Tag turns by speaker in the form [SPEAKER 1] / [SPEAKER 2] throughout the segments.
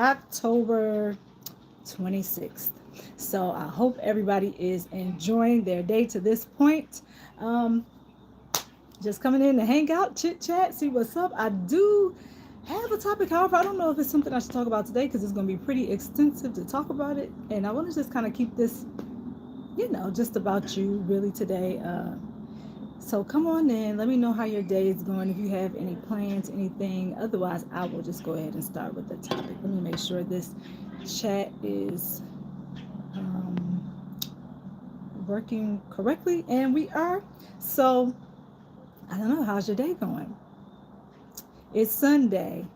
[SPEAKER 1] October 26th. So I hope everybody is enjoying their day to this point. Um, just coming in to hang out, chit chat, see what's up. I do have a topic, however, I don't know if it's something I should talk about today because it's going to be pretty extensive to talk about it. And I want to just kind of keep this, just about you really today. So come on in. Let me know how your day is going. If you have any plans, anything. Otherwise, I will just go ahead and start with the topic. Let me make sure this chat is um, working correctly. And we are. So I don't know. How's your day going? It's Sunday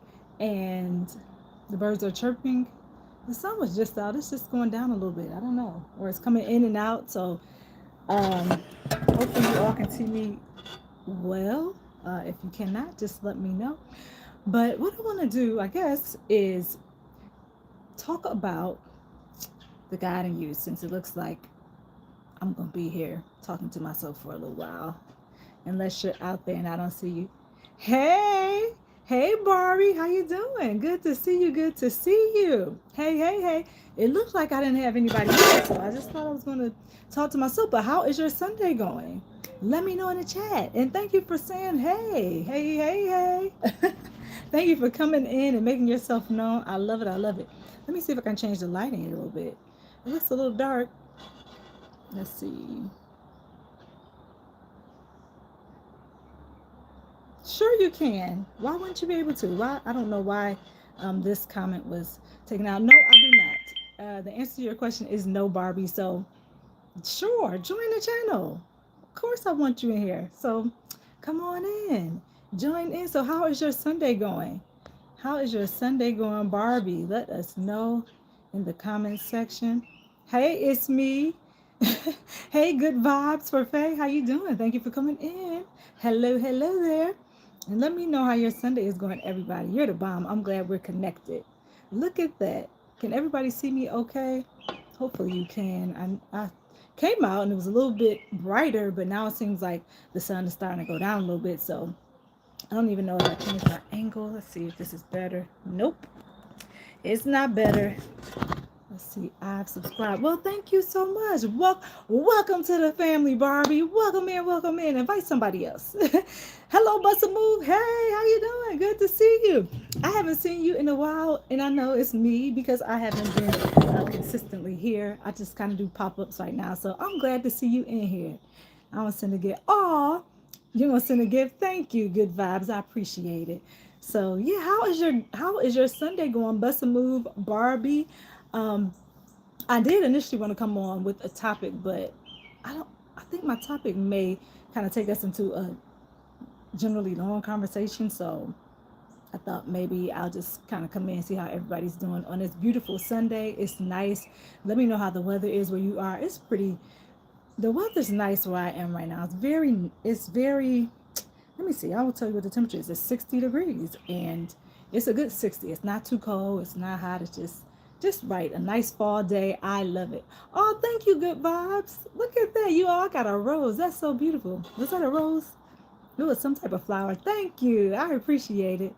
[SPEAKER 1] and the birds are chirping. The sun was just out. It's just going down a little bit. I don't know. Or it's coming in and out. So um, hopefully you all can see me well. If you cannot, just let me know. But what I want to do, I guess, is talk about the God in you, since it looks like I'm going to be here talking to myself for a little while. Unless you're out there and I don't see you. Hey, hey, Barbie, how you doing? Good to see you. Good to see you. Hey, hey, hey. It looks like I didn't have anybody here, so I just thought I was going to talk to myself. But how is your Sunday going? Let me know in the chat. And thank you for saying hey, hey, hey, hey. Thank you for coming in and making yourself known. I love it. I love it. Let me see if I can change the lighting a little bit. It looks a little dark. Let's see. Sure you can. Why wouldn't you be able to? Why? I don't know why this comment was taken out. No, I do not. The answer to your question is no, Barbie. So sure, join the channel. Of course I want you in here. So come on in. Join in. So how is your Sunday going? How is your Sunday going, Barbie? Let us know in the comments section. Hey, it's me. Hey, good vibes for Faye. How you doing? Thank you for coming in. Hello, hello there. And let me know how your Sunday is going, everybody. You're the bomb. I'm glad we're connected. Look at that. Can everybody see me okay? Hopefully you can. I came out and it was a little bit brighter, but now it seems like the sun is starting to go down a little bit. So I don't even know if I changed my angle. Let's see if this is better. Nope. It's not better. Let's see. I've subscribed. Well, thank you so much. Welcome to the family, Barbie. Welcome in. Welcome in. Invite somebody else. Hello, Busta Move. Hey, how you doing? Good to see you. I haven't seen you in a while, and I know it's me because I haven't been consistently here. I just kind of do pop-ups right now, so I'm glad to see you in here. I'm gonna send a gift. Aw, you're gonna send a gift. Thank you. Good vibes. I appreciate it. So yeah, how is your Sunday going, Busta Move, Barbie? Um, I did initially want to come on with a topic, but I think my topic may kind of take us into a generally long conversation. So I thought maybe I'll just kind of come in and see how everybody's doing on this beautiful Sunday. It's nice. Let me know how the weather is where you are. It's pretty. The weather's nice where I am right now. It's very. Let me see. I will tell you what the temperature is. It's 60 degrees, and it's a good 60. It's not too cold. It's not hot. It's just right. A nice fall day. I love it. Oh, thank you, good vibes. Look at that. You all got a rose. That's so beautiful. Was that a rose? It was some type of flower. Thank you. I appreciate it.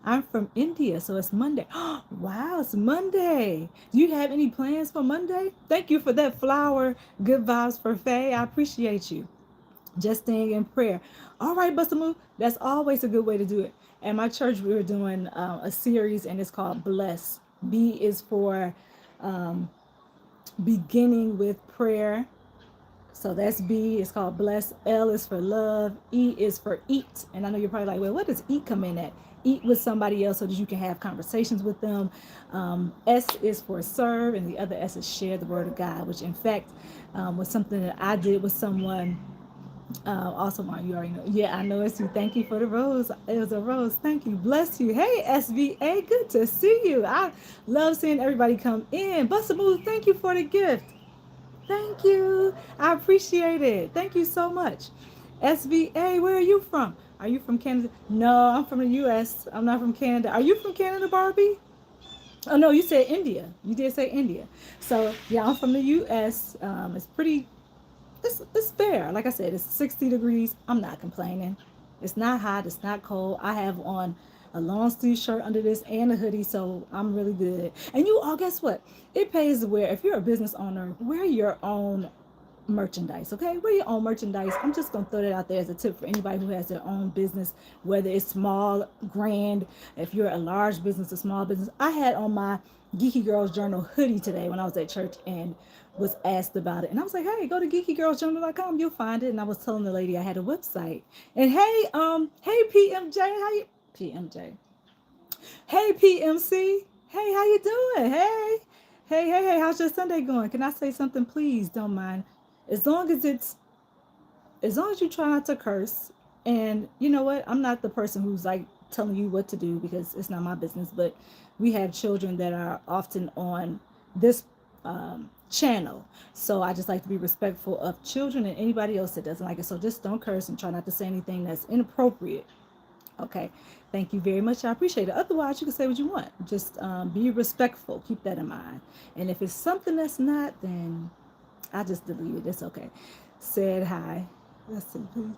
[SPEAKER 1] I'm from India, so it's Monday. Wow, it's Monday. Do you have any plans for Monday? Thank you for that flower. Good vibes for Faye. I appreciate you. Just staying in prayer. All right, Busta Move. That's always a good way to do it. At my church, we were doing a series, and it's called Bless. B is for beginning with prayer. So that's B. It's called Bless. L is for love. E is for eat. And I know you're probably like, well, what does eat come in at? Eat with somebody else so that you can have conversations with them. S is for serve, and the other S is share the word of God, which in fact was something that I did with someone. Also, Mark, you already know. Yeah, I know it's you. Thank you for the rose. It was a rose. Thank you. Bless you. Hey, SVA. Good to see you. I love seeing everybody come in. Busta Move, thank you for the gift. Thank you. I appreciate it. Thank you so much. SVA, where are you from? Are you from Canada? No, I'm from the U.S. I'm not from Canada. Are you from Canada, Barbie? Oh, no, you said India. You did say India. So, yeah, I'm from the U.S. It's pretty, it's fair. Like I said, it's 60 degrees. I'm not complaining. It's not hot. It's not cold. I have on a long sleeve shirt under this and a hoodie, so I'm really good. And you all, guess what? It pays to wear. If you're a business owner, wear your own merchandise. Okay, wear your own merchandise. I'm just gonna throw that out there as a tip for anybody who has their own business, whether it's small, grand. If you're a large business, a small business. I had on my Geeky Girls Journal hoodie today when I was at church and was asked about it, and I was like, hey, go to geekygirlsjournal.com, you'll find it. And I was telling the lady I had a website. And hey PMJ, how you PMJ, hey PMC, hey, how you doing? Hey, how's your Sunday going? Can I say something, please? Don't mind. As long as it's, as long as you try not to curse. And you know what? I'm not the person who's like telling you what to do because it's not my business. But we have children that are often on this channel. So I just like to be respectful of children and anybody else that doesn't like it. So just don't curse and try not to say anything that's inappropriate. Okay. Thank you very much. I appreciate it. Otherwise, you can say what you want. Just be respectful. Keep that in mind. And if it's something that's not, then I just delete it. It's okay. Said hi. Let's see, please.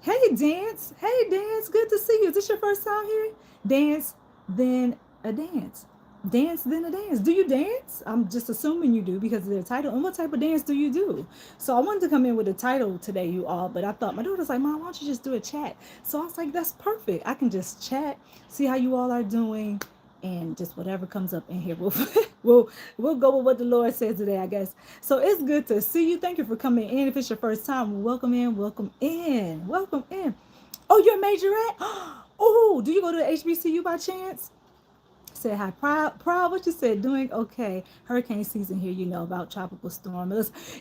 [SPEAKER 1] Hey, Dance. Hey, Dance. Good to see you. Is this your first time here? Dance, then a dance. Dance, then a dance. Do you dance? I'm just assuming you do because of the title. And what type of dance do you do? So I wanted to come in with a title today, you all, but I thought my daughter's like, Mom, why don't you just do a chat? So I was like, that's perfect. I can just chat, see how you all are doing, and just whatever comes up in here, we'll go with what the Lord says today, I guess. So it's good to see you. Thank you for coming in. If it's your first time, welcome in, welcome in, welcome in. Oh, you're a majorette? Oh, do you go to the HBCU by chance? Said hi, proud. What you said? Doing okay. Hurricane season here. You know about tropical storm.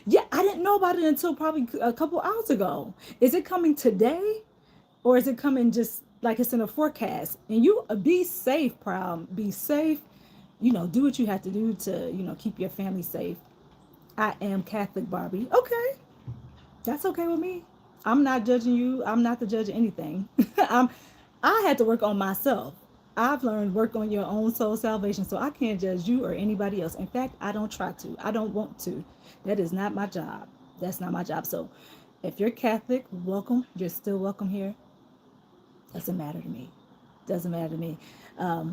[SPEAKER 1] Yeah, I didn't know about it until probably a couple hours ago. Is it coming today, or is it coming just like it's in a forecast? And you be safe, proud. Be safe. You know, do what you have to do to keep your family safe. I am Catholic, Barbie. Okay, that's okay with me. I'm not judging you. I'm not the judge of anything. I had to work on myself. I've learned work on your own soul salvation, so I can't judge you or anybody else. In fact, I don't try to. I don't want to. That is not my job. That's not my job. So if you're Catholic, welcome. You're still welcome here. Doesn't matter to me. Doesn't matter to me. A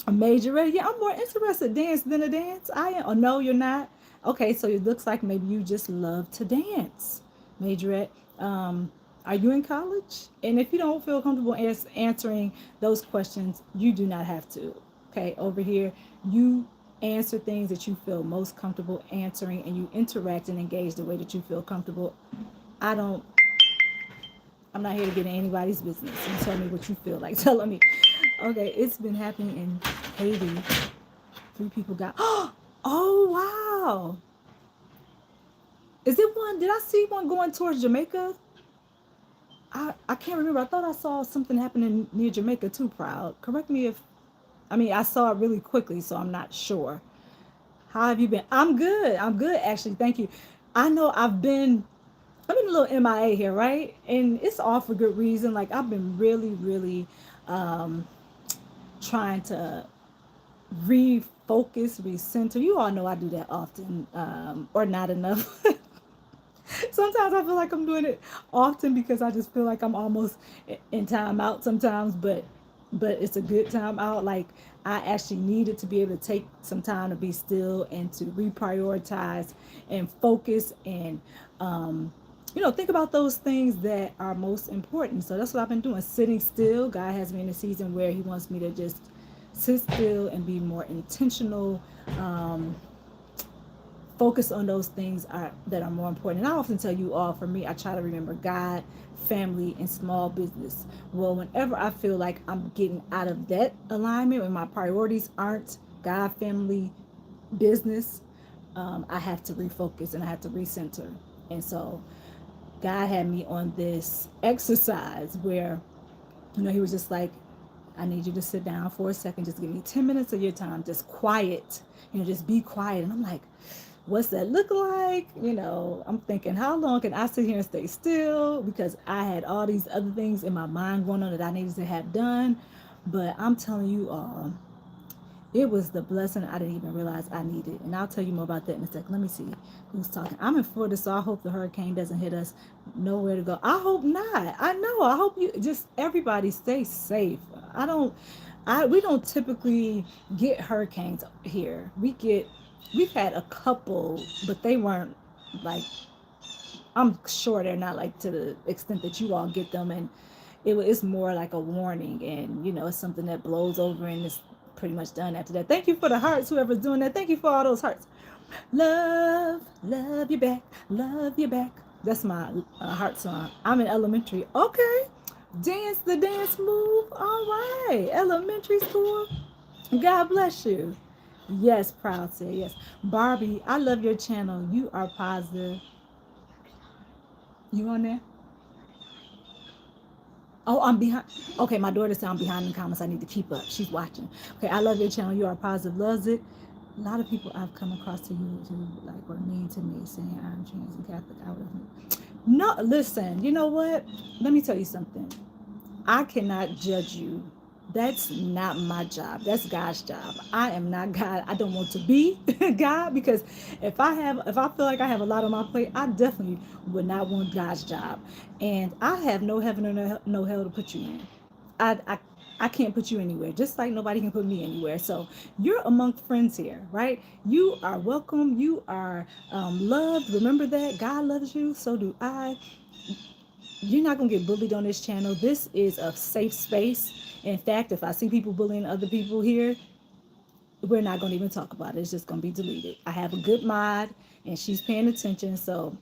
[SPEAKER 1] majorette. Yeah, I'm more interested dance than a dance. I am. Oh, no, you're not. Okay, so it looks like maybe you just love to dance. Majorette. Are you in college? And if you don't feel comfortable answering those questions, you do not have to. Okay, over here, you answer things that you feel most comfortable answering, and you interact and engage the way that you feel comfortable. I'm not here to get in anybody's business and tell me what you feel like telling me. Okay, it's been happening in Haiti. 3 people got, oh, wow. Is it one? Did I see one going towards Jamaica? I can't remember. I thought I saw something happening near Jamaica too, proud. Correct me if, I saw it really quickly, so I'm not sure. How have you been? I'm good. I'm good, actually. Thank you. I know I've been a little MIA here, right? And it's all for good reason. Like, I've been really, really trying to refocus, recenter. You all know I do that often, or not enough. Sometimes I feel like I'm doing it often because I just feel like I'm almost in time out sometimes, but it's a good time out. Like, I actually needed to be able to take some time to be still and to reprioritize and focus and think about those things that are most important. So that's what I've been doing, sitting still. God has me in a season where he wants me to just sit still and be more intentional, focus on those things that are more important. And I often tell you all, for me, I try to remember God, family, and small business. Well, whenever I feel like I'm getting out of that alignment, when my priorities aren't God, family, business, I have to refocus and I have to recenter. And so God had me on this exercise where, he was just like, I need you to sit down for a second. Just give me 10 minutes of your time. Just quiet. Just be quiet. And I'm like, what's that look like? I'm thinking, how long can I sit here and stay still? Because I had all these other things in my mind going on that I needed to have done. But I'm telling you all, It was the blessing I didn't even realize I needed. And I'll tell you more about that in a second. Let me see who's talking. I'm in Florida, so I hope the hurricane doesn't hit us. Nowhere to go. I hope not. I know. I hope you just everybody stay safe. I don't we don't typically get hurricanes here. We've had a couple, but they weren't like, I'm sure they're not like to the extent that you all get them, and it's more like a warning, and it's something that blows over and it's pretty much done after that. Thank you for the hearts, whoever's doing that. Thank you for all those hearts. Love you back, love you back. That's my heart song. I'm in elementary. Okay, dance the dance move. All right, elementary school. God bless you. Yes, proud say yes. Barbie, I love your channel. You are positive. You on there? Oh, I'm behind. Okay, my daughter said I'm behind in the comments. I need to keep up. She's watching. Okay, I love your channel. You are positive. Loves it. A lot of people I've come across to you who like were mean to me, saying I'm trans and Catholic. I would. No, listen. You know what? Let me tell you something. I cannot judge you. That's not my job. That's God's job. I am not God. I don't want to be God, because if I feel like I have a lot on my plate, I definitely would not want God's job. And I have no heaven or no hell to put you in. I, I I can't put you anywhere, just like nobody can put me anywhere. So you're among friends here, right? You are welcome. You are loved. Remember that God loves you. So do I. You're not going to get bullied on this channel. This is a safe space. In fact, if I see people bullying other people here, we're not going to even talk about it. It's just going to be deleted. I have a good mod and she's paying attention. So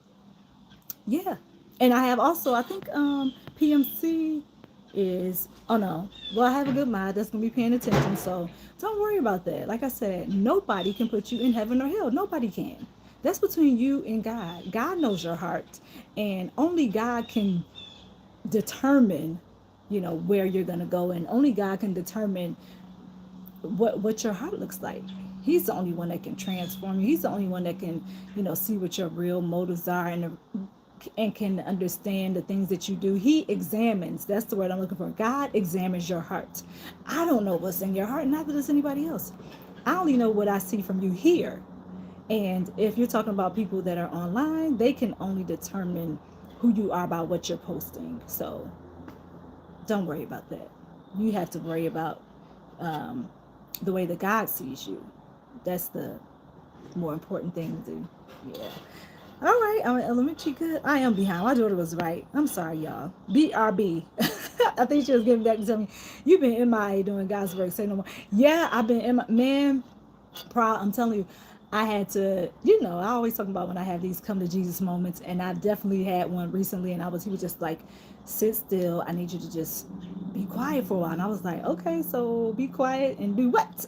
[SPEAKER 1] yeah. And I have also, I think PMC is, oh no, well, I have a good mod that's going to be paying attention. So don't worry about that. Like I said, nobody can put you in heaven or hell. Nobody can. That's between you and God. God knows your heart, and only God can determine, where you're going to go, and only God can determine what your heart looks like. He's the only one that can transform you. He's the only one that can, see what your real motives are, and can understand the things that you do. He examines. That's the word I'm looking for. God examines your heart. I don't know what's in your heart, neither does anybody else. I only know what I see from you here. And if you're talking about people that are online, they can only determine who you are by what you're posting. So don't worry about that. You have to worry about the way that God sees you. That's the more important thing to do. Yeah. All right, I'm in elementary. Good. I am behind. My daughter was right. I'm sorry, y'all. BRB. I think she was getting back to tell me, you've been MIA doing God's work. Say no more. Yeah, I've been man, proud. I'm telling you, I had to, I always talk about when I have these come to Jesus moments, and I definitely had one recently, and he was just like, sit still. I need you to just be quiet for a while. And I was like, okay, so be quiet and do what?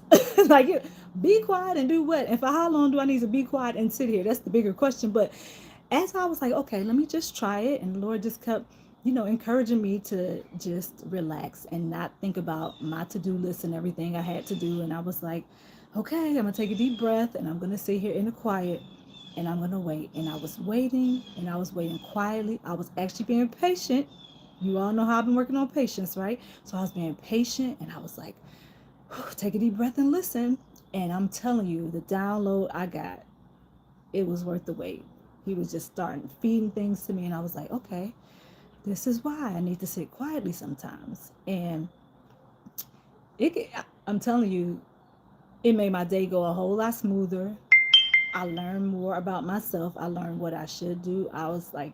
[SPEAKER 1] Like, be quiet and do what? And for how long do I need to be quiet and sit here? That's the bigger question. But as I was like, okay, let me just try it. And the Lord just kept, encouraging me to just relax and not think about my to-do list and everything I had to do. And I was like, okay, I'm going to take a deep breath, and I'm going to sit here in the quiet, and I'm going to wait. And I was waiting, and I was waiting quietly. I was actually being patient. You all know how I've been working on patience, right? So I was being patient, and I was like, take a deep breath and listen. And I'm telling you, the download I got, it was worth the wait. He was just starting feeding things to me, and I was like, okay, this is why I need to sit quietly sometimes. And I'm telling you, it made my day go a whole lot smoother. I learned more about myself. I learned what I should do. I was like,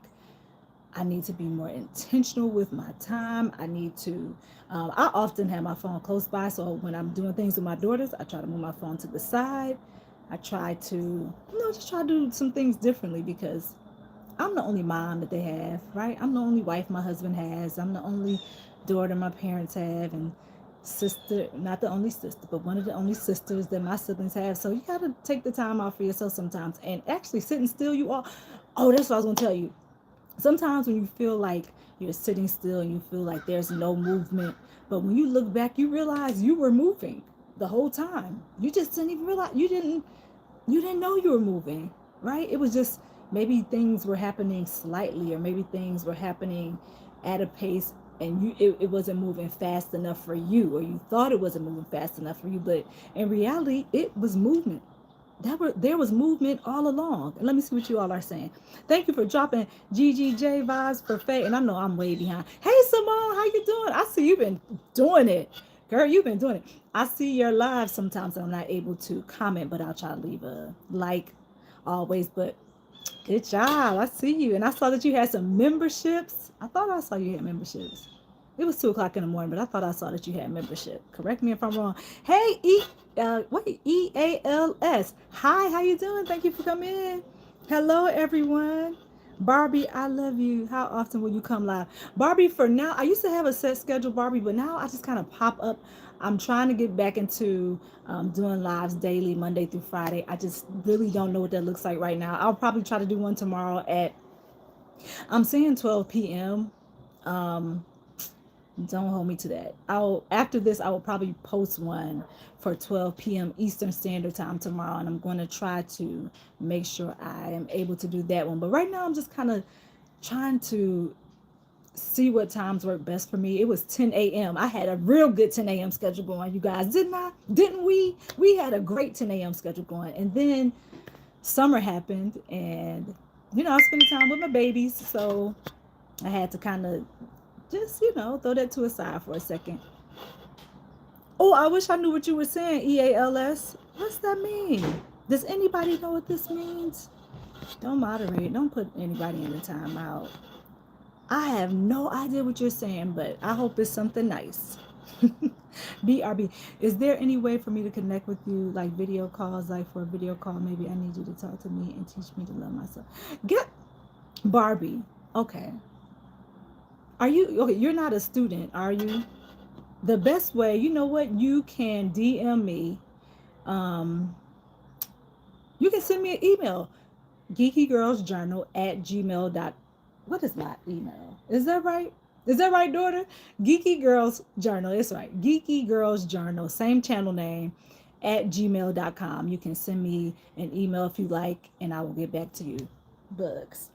[SPEAKER 1] I need to be more intentional with my time. I need to, I often have my phone close by. So when I'm doing things with my daughters, I try to move my phone to the side. I try to, just try to do some things differently, because I'm the only mom that they have, right? I'm the only wife my husband has. I'm the only daughter my parents have, and sister, not the only sister, but one of the only sisters that my siblings have. So you got to take the time out for yourself sometimes, and actually sitting still. That's what I was going to tell you. Sometimes when you feel like you're sitting still and you feel like there's no movement, but when you look back, you realize you were moving the whole time. You just didn't even realize you didn't know you were moving, right? It was just maybe things were happening slightly, or maybe things were happening at a pace and it wasn't moving fast enough for you, or you thought it wasn't moving fast enough for you, but in reality it was movement. There was movement all along. And let me see what you all are saying. Thank you for dropping GGJ vibes for Faye. And I know I'm way behind. Hey Simone, how you doing? I see you've been doing it. Girl, you've been doing it. I see your live sometimes and I'm not able to comment, but I'll try to leave a like always. But good job. I see you. And I saw that you had some memberships. I thought I saw you had memberships. It was 2 o'clock in the morning, but I thought I saw that you had membership. Correct me if I'm wrong. Hey, EALS. Hi, how you doing? Thank you for coming in. Hello, everyone. Barbie, I love you. How often will you come live? Barbie, for now, I used to have a set schedule, Barbie, but now I just kind of pop up. I'm trying to get back into doing lives daily, Monday through Friday. I just really don't know what that looks like right now. I'll probably try to do one tomorrow at, I'm saying 12 p.m. Don't hold me to that. After this I will probably post one for 12 p.m. Eastern Standard Time tomorrow, and I'm going to try to make sure I am able to do that one. But right now I'm just kind of trying to see what times work best for me. It was 10 a.m. I had a real good 10 a.m. schedule going, you guys. Didn't I? Didn't we? We had a great 10 a.m. schedule going. And then summer happened, and I was spending time with my babies, so I had to kind of just, throw that to a side for a second. Oh, I wish I knew what you were saying, EALS. What's that mean? Does anybody know what this means? Don't moderate. Don't put anybody in the timeout. I have no idea what you're saying, but I hope it's something nice. BRB, is there any way for me to connect with you, like video calls, like for a video call? Maybe I need you to talk to me and teach me to love myself. Get Barbie. Okay. Are you okay? You're not a student, are you? The best way, you know what? You can DM me. You can send me an email, geekygirlsjournal@gmail.com. What is my email? Is that right? Is that right, daughter? Geeky Girls Journal. It's right. Geeky Girls Journal. Same channel name @gmail.com. You can send me an email if you like, and I will get back to you. Bugs.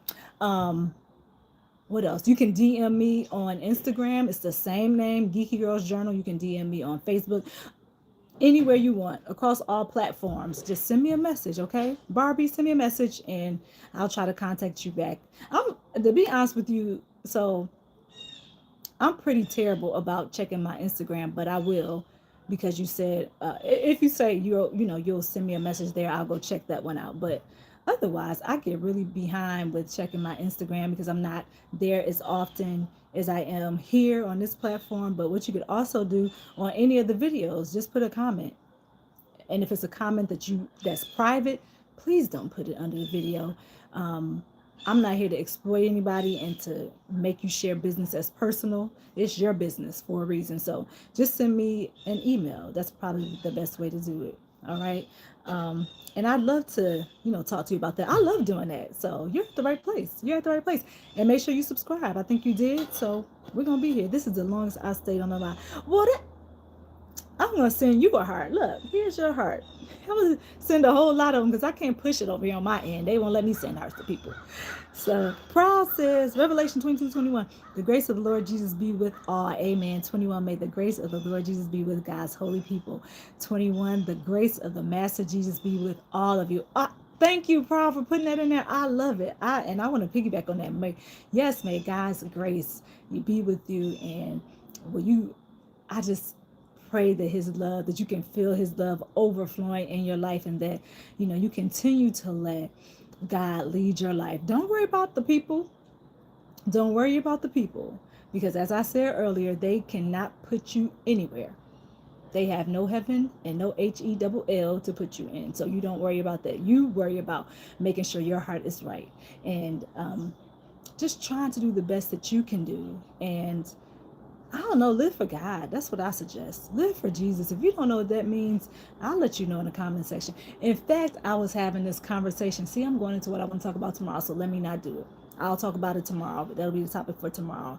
[SPEAKER 1] What else? You can DM me on Instagram. It's the same name, Geeky Girls Journal. You can DM me on Facebook. Anywhere you want, across all platforms. Just send me a message, okay? Barbie, send me a message and I'll try to contact you back. To be honest with you, so I'm pretty terrible about checking my Instagram, but I will, because you said if you say you'll send me a message there, I'll go check that one out. But otherwise, I get really behind with checking my Instagram because I'm not there as often as I am here on this platform. But what you could also do on any of the videos, just put a comment. And if it's a comment that's private, please don't put it under the video. I'm not here to exploit anybody and to make you share business as personal. It's your business for a reason. So just send me an email. That's probably the best way to do it. All right. And I'd love to, talk to you about that. I love doing that. So you're at the right place. You're at the right place. And make sure you subscribe. I think you did. So we're going to be here. This is the longest I stayed on the line. Well, I'm going to send you a heart. Look, here's your heart. I'm going to send a whole lot of them because I can't push it over here on my end. They won't let me send hearts to people. So, Proud says, Revelation 22:21, the grace of the Lord Jesus be with all. Amen. 21, may the grace of the Lord Jesus be with God's holy people. 21, the grace of the Master Jesus be with all of you. Thank you, Proud, for putting that in there. I love it. I want to piggyback on that. May God's grace be with you. And I just pray that his love, that you can feel his love overflowing in your life, and that you continue to let God lead your life. Don't worry about the people. Don't worry about the people, because as I said earlier, they cannot put you anywhere. They have no heaven and no HELL to put you in. So you don't worry about that. You worry about making sure your heart is right, and just trying to do the best that you can do. And I don't know, live for God. That's what I suggest. Live for Jesus. If you don't know what that means, I'll let you know in the comment section. In fact, I was having this conversation. See, I'm going into what I want to talk about tomorrow, so let me not do it. I'll talk about it tomorrow, but that'll be the topic for tomorrow.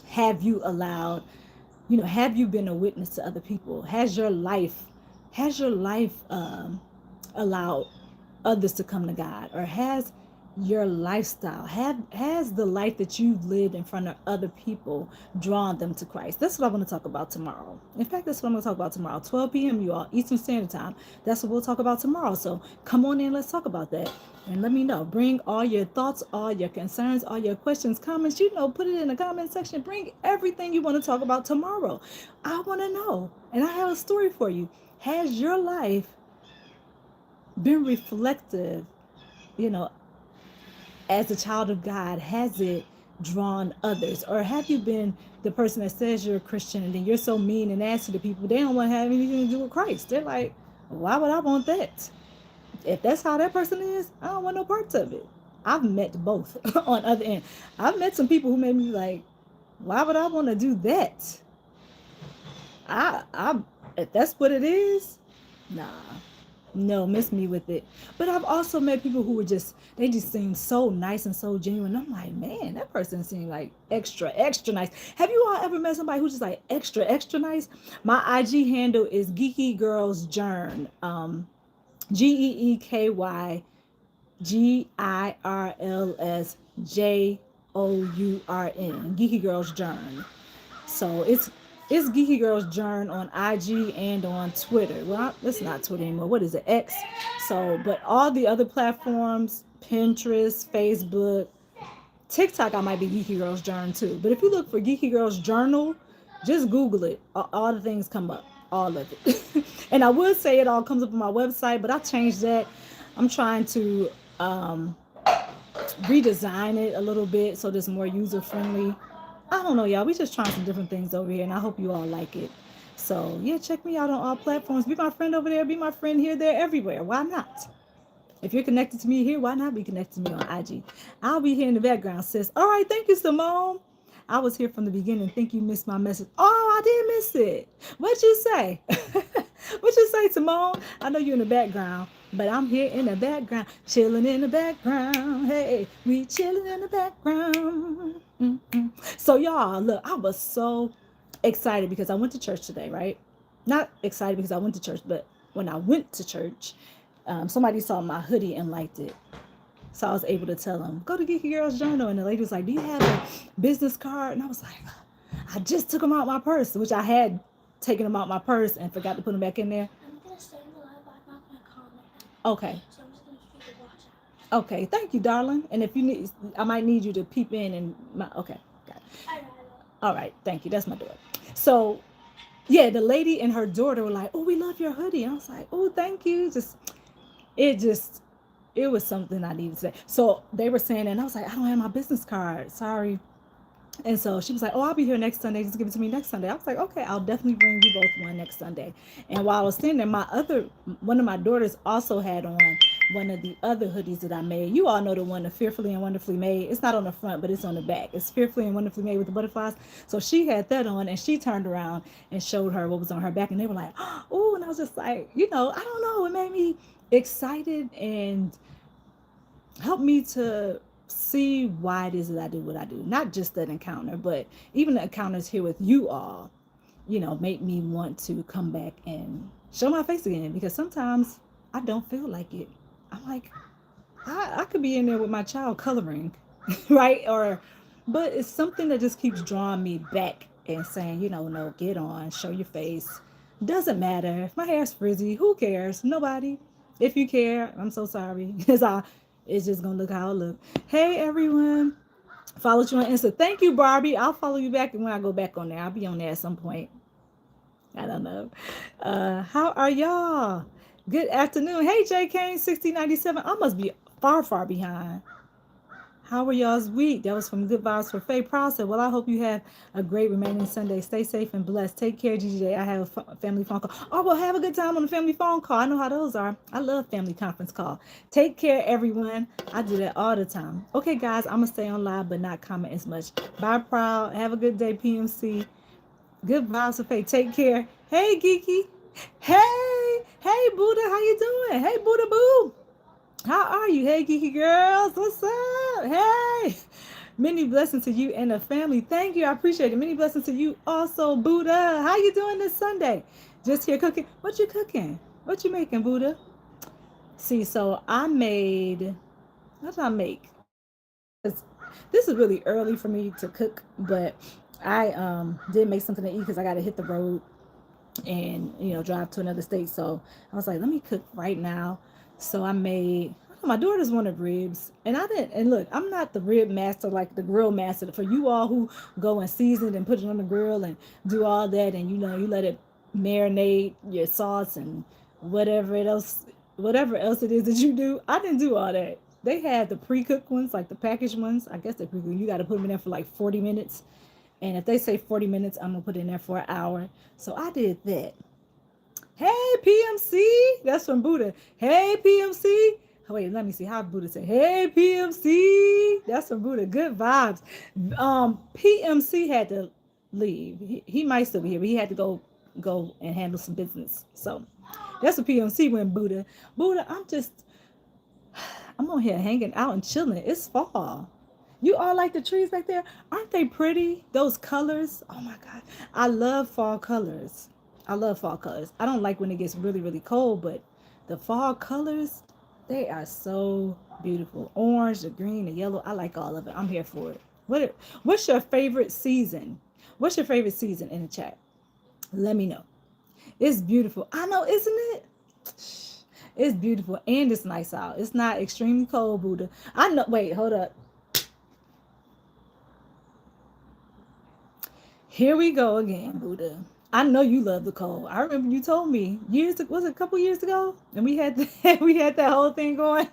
[SPEAKER 1] Have you allowed, have you been a witness to other people? Has your life allowed others to come to God? Or has your lifestyle? Has the life that you've lived in front of other people drawn them to Christ? That's what I want to talk about tomorrow. In fact, that's what I'm going to talk about tomorrow, 12 p.m. you all, Eastern Standard Time. That's what we'll talk about tomorrow. So come on in, let's talk about that. And let me know. Bring all your thoughts, all your concerns, all your questions, comments. Put it in the comment section. Bring everything you want to talk about tomorrow. I want to know. And I have a story for you. Has your life been reflective, you know, as a child of God? Has it drawn others? Or have you been the person that says you're a Christian and then you're so mean and nasty to people, they don't want to have anything to do with Christ? They're like, why would I want that? If that's how that person is, I don't want no parts of it. I've met both on other end. I've met some people who made me like, why would I want to do that? I if that's what it is, nah. No, miss me with it. But I've also met people who they just seem so nice and so genuine. I'm like, man, that person seemed like extra, extra nice. Have you all ever met somebody who's just like extra, extra nice? My IG handle is Geeky Girls Journ. GeekyGirlsJourn. Geeky Girls Journ. So it's Geeky Girls Journ on IG and on Twitter. Well, it's not Twitter anymore. What is it? X. So, but all the other platforms, Pinterest, Facebook, TikTok, I might be Geeky Girls Journ too. But if you look for Geeky Girls Journal, just Google it. All the things come up. All of it. And I would say it all comes up on my website, but I changed that. I'm trying to redesign it a little bit so it's more user friendly. I don't know, y'all. We just trying some different things over here, and I hope you all like it. So, yeah, check me out on all platforms. Be my friend over there. Be my friend here, there, everywhere. Why not? If you're connected to me here, why not be connected to me on IG? I'll be here in the background, sis. All right, thank you, Simone. I was here from the beginning. Think you missed my message. Oh, I did miss it. What'd you say? What you say, Simone? I know you're in the background, but I'm here in the background, chilling in the background. Hey, we chilling in the background. Mm-mm. So y'all, look, I was so excited because I went to church today, right? Not excited because I went to church, but when I went to church, somebody saw my hoodie and liked it. So I was able to tell them, go to Geeky Girls Journal. And the lady was like, do you have a business card? And I was like, I just took them out my purse, which I had taken them out my purse and forgot to put them back in there.
[SPEAKER 2] I'm going to stay in the live, but I'm not going to comment.
[SPEAKER 1] Okay.
[SPEAKER 2] So I'm just going to keep it watch out.
[SPEAKER 1] Okay. Thank you, darling. And if you need, I might need you to peep in and okay. Got it. All right. Thank you. That's my daughter. So, yeah, the lady and her daughter were like, oh, we love your hoodie. And I was like, oh, thank you. It was something I needed to say. So they were saying, and I was like, I don't have my business card. Sorry. And so she was like, oh, I'll be here next Sunday. Just give it to me next Sunday. I was like, okay, I'll definitely bring you both one next Sunday. And while I was standing there, one of my daughters also had on one of the other hoodies that I made. You all know the one, the Fearfully and Wonderfully Made. It's not on the front, but it's on the back. It's Fearfully and Wonderfully Made with the butterflies. So she had that on, and she turned around and showed her what was on her back. And they were like, oh, and I was just like, I don't know. It made me excited and helped me to see why it is that I do what I do. Not just that encounter, but even the encounters here with you all, make me want to come back and show my face again, because sometimes I don't feel like it. I'm like, I could be in there with my child coloring, right? But it's something that just keeps drawing me back and saying, no, get on, show your face. Doesn't matter. If my hair's frizzy, who cares? Nobody. If you care, I'm so sorry. It's just going to look how it looks. Hey, everyone. Followed you on Insta. Thank you, Barbie. I'll follow you back when I go back on there. I'll be on there at some point. I don't know. How are y'all? Good afternoon. Hey, JK6097. I must be far, far behind. How were y'all's week? That was from Good Vibes for Faye Process. Well, I hope you have a great remaining Sunday. Stay safe and blessed. Take care, GGJ. I have a family phone call. Oh, well, have a good time on the family phone call. I know how those are. I love family conference call. Take care, everyone. I do that all the time. Okay, guys, I'm going to stay on live but not comment as much. Bye, Proud. Have a good day, PMC. Good Vibes for Faye. Take care. Hey, Geeky. Hey, Buddha. How you doing? Hey, Buddha Boo. How are you? Hey, Geeky girls. What's up? Hey. Many blessings to you and the family. Thank you. I appreciate it. Many blessings to you also, Buddha. How you doing this Sunday? Just here cooking. What you cooking? What you making, Buddha? See, so I made What did I make? 'Cause this is really early for me to cook, but I did make something to eat because I got to hit the road and drive to another state. So I was like, let me cook right now. So I made. My daughters wanted ribs, and I didn't. And look, I'm not the rib master, like the grill master. For you all who go and season and put it on the grill and do all that, and you let it marinate your sauce and whatever it else, whatever else it is that you do. I didn't do all that. They had the pre-cooked ones, like the packaged ones. I guess they pre-cooked. You got to put them in there for like 40 minutes. And if they say 40 minutes, I'm gonna put it in there for an hour. So I did that. Hey PMC, that's from Buddha. Hey PMC. Oh, wait, let me see how Buddha said. Hey PMC, that's from Buddha. Good vibes. PMC had to leave. He might still be here, but he had to go and handle some business. So that's what PMC went. Buddha. Buddha, I'm on here hanging out and chilling. It's fall. You all like the trees back there? Aren't they pretty? Those colors. Oh my God. I love fall colors. I love fall colors. I don't like when it gets really, really cold, but the fall colors, they are so beautiful. Orange, the green, the yellow. I like all of it. I'm here for it. What's your favorite season? What's your favorite season in the chat? Let me know. It's beautiful. I know, isn't it? It's beautiful and it's nice out. It's not extremely cold, Buddha. I know. Wait, hold up. Here we go again, Buddha. I know you love the cold. I remember you told me was it a couple years ago, and we had we had that whole thing going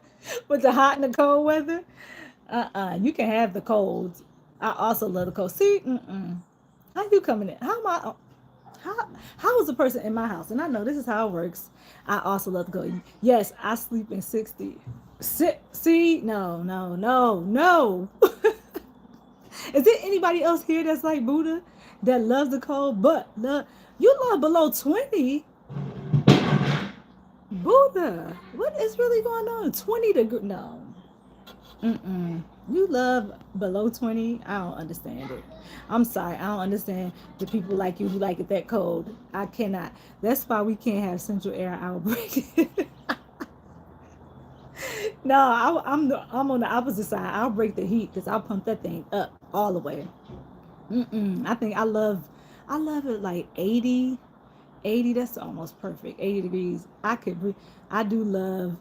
[SPEAKER 1] with the hot and the cold weather. You can have the cold. I also love the cold. See, how you coming in? How am I? How is a person in my house? And I know this is how it works. I also love to go. Yes, I sleep in 60. See, no, no, no, no. Is there anybody else here that's like Buddha that loves the cold? But you love below 20? Buddha, what is really going on? 20 degrees? No. You love below 20? I don't understand it. I'm sorry. I don't understand the people like you who like it that cold. I cannot. That's why we can't have central air outbreak. No, I'm on the opposite side. I'll break the heat because I'll pump that thing up all the way. I think I love it like 80, 80. That's almost perfect. 80 degrees. I could breathe. I do love.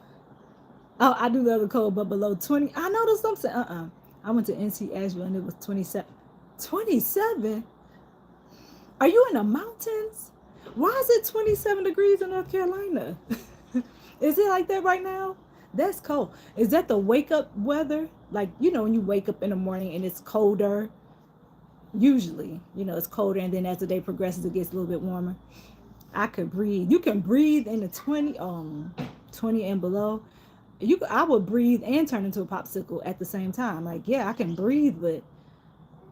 [SPEAKER 1] Oh, I do love the cold, but below 20. I know there's something. I went to NC Asheville and it was 27. 27? Are you in the mountains? Why is it 27 degrees in North Carolina? Is it like that right now? That's cold. Is that the wake up weather? Like, when you wake up in the morning and it's colder. Usually, it's colder, and then as the day progresses, it gets a little bit warmer. I could breathe. You can breathe in the 20 and below. I would breathe and turn into a popsicle at the same time. Like, yeah, I can breathe with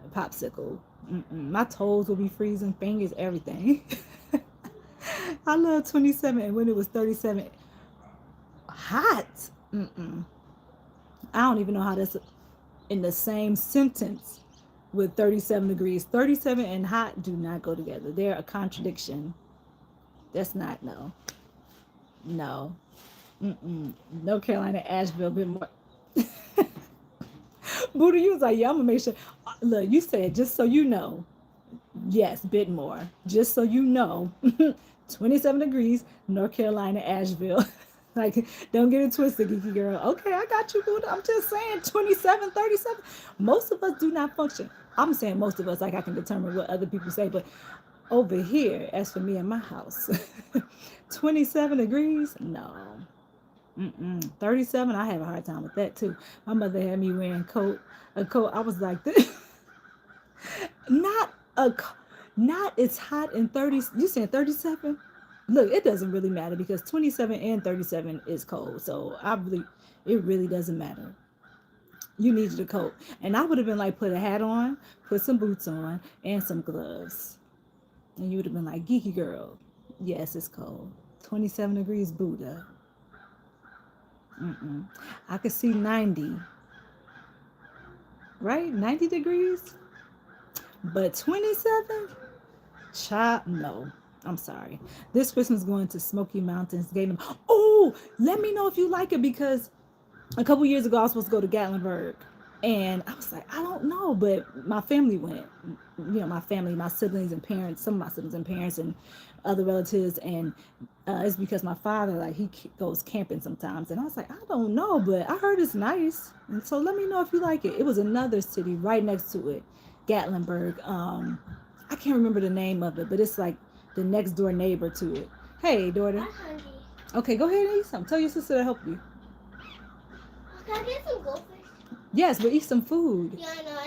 [SPEAKER 1] a popsicle. My toes will be freezing, fingers, everything. I love 27, and when it was 37, hot. I don't even know how that's in the same sentence with 37 degrees. 37 and hot do not go together. They're a contradiction. That's not, no. No. North Carolina, Asheville, a bit more. Buddha, you was like, yeah, I'm gonna make sure. Look, you said, just so you know. Yes, bit more. Just so you know. 27 degrees, North Carolina, Asheville. Like, don't get it twisted, geeky girl. Okay, I got you, Buddha. I'm just saying 27, 37. Most of us do not function. I'm saying most of us, like I can determine what other people say, but over here, as for me in my house, 27 degrees? No. 37, I have a hard time with that too. My mother had me wearing a coat. I was like, this. not it's hot in 30. You saying 37? Look, it doesn't really matter because 27 and 37 is cold. So it really doesn't matter. You needed a coat. And I would have been like, put a hat on, put some boots on, and some gloves. And you would have been like, geeky girl. Yes, it's cold. 27 degrees, Buddha. I could see 90. Right? 90 degrees? But 27? Child, no. I'm sorry. This Christmas going to Smoky Mountains. Oh, let me know if you like it because a couple years ago I was supposed to go to Gatlinburg, and I was like, I don't know, but my family went. You know, my family, my siblings and parents, some of my siblings and parents, and other relatives, and it's because my father, like, he goes camping sometimes, and I was like, I don't know, but I heard it's nice, and so let me know if you like it. It was another city right next to it, Gatlinburg. I can't remember the name of it, but it's like the next door neighbor to it. Hey, daughter.
[SPEAKER 2] I'm hungry.
[SPEAKER 1] Okay, go ahead and eat some. Tell your sister to help you.
[SPEAKER 2] Can I get some goldfish?
[SPEAKER 1] Yes, but eat some food.
[SPEAKER 2] Yeah, I know.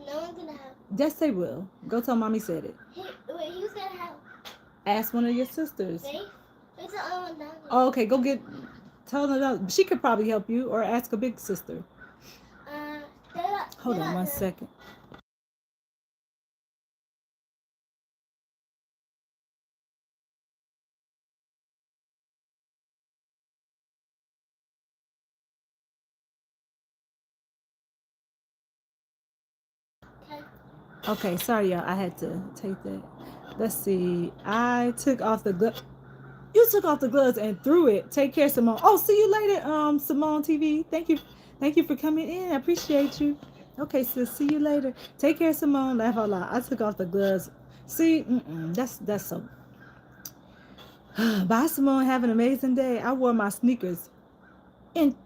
[SPEAKER 2] No one's gonna help.
[SPEAKER 1] Yes, they will. Go tell mommy said it.
[SPEAKER 2] Hey, wait, who's gonna help?
[SPEAKER 1] Ask one of your sisters.
[SPEAKER 2] Faith? It's the only one down here.
[SPEAKER 1] Oh, okay, go get. Tell her that she could probably help you, or ask a big sister. Hold on one second. Okay, sorry y'all. I had to take that. Let's see. I took off the glove. You took off the gloves and threw it. Take care, Simone. Oh, see you later, Simone TV. Thank you for coming in. I appreciate you. Okay, sis. See you later. Take care, Simone. Laugh out loud. I took off the gloves. See, that's so. Bye, Simone. Have an amazing day. I wore my sneakers, and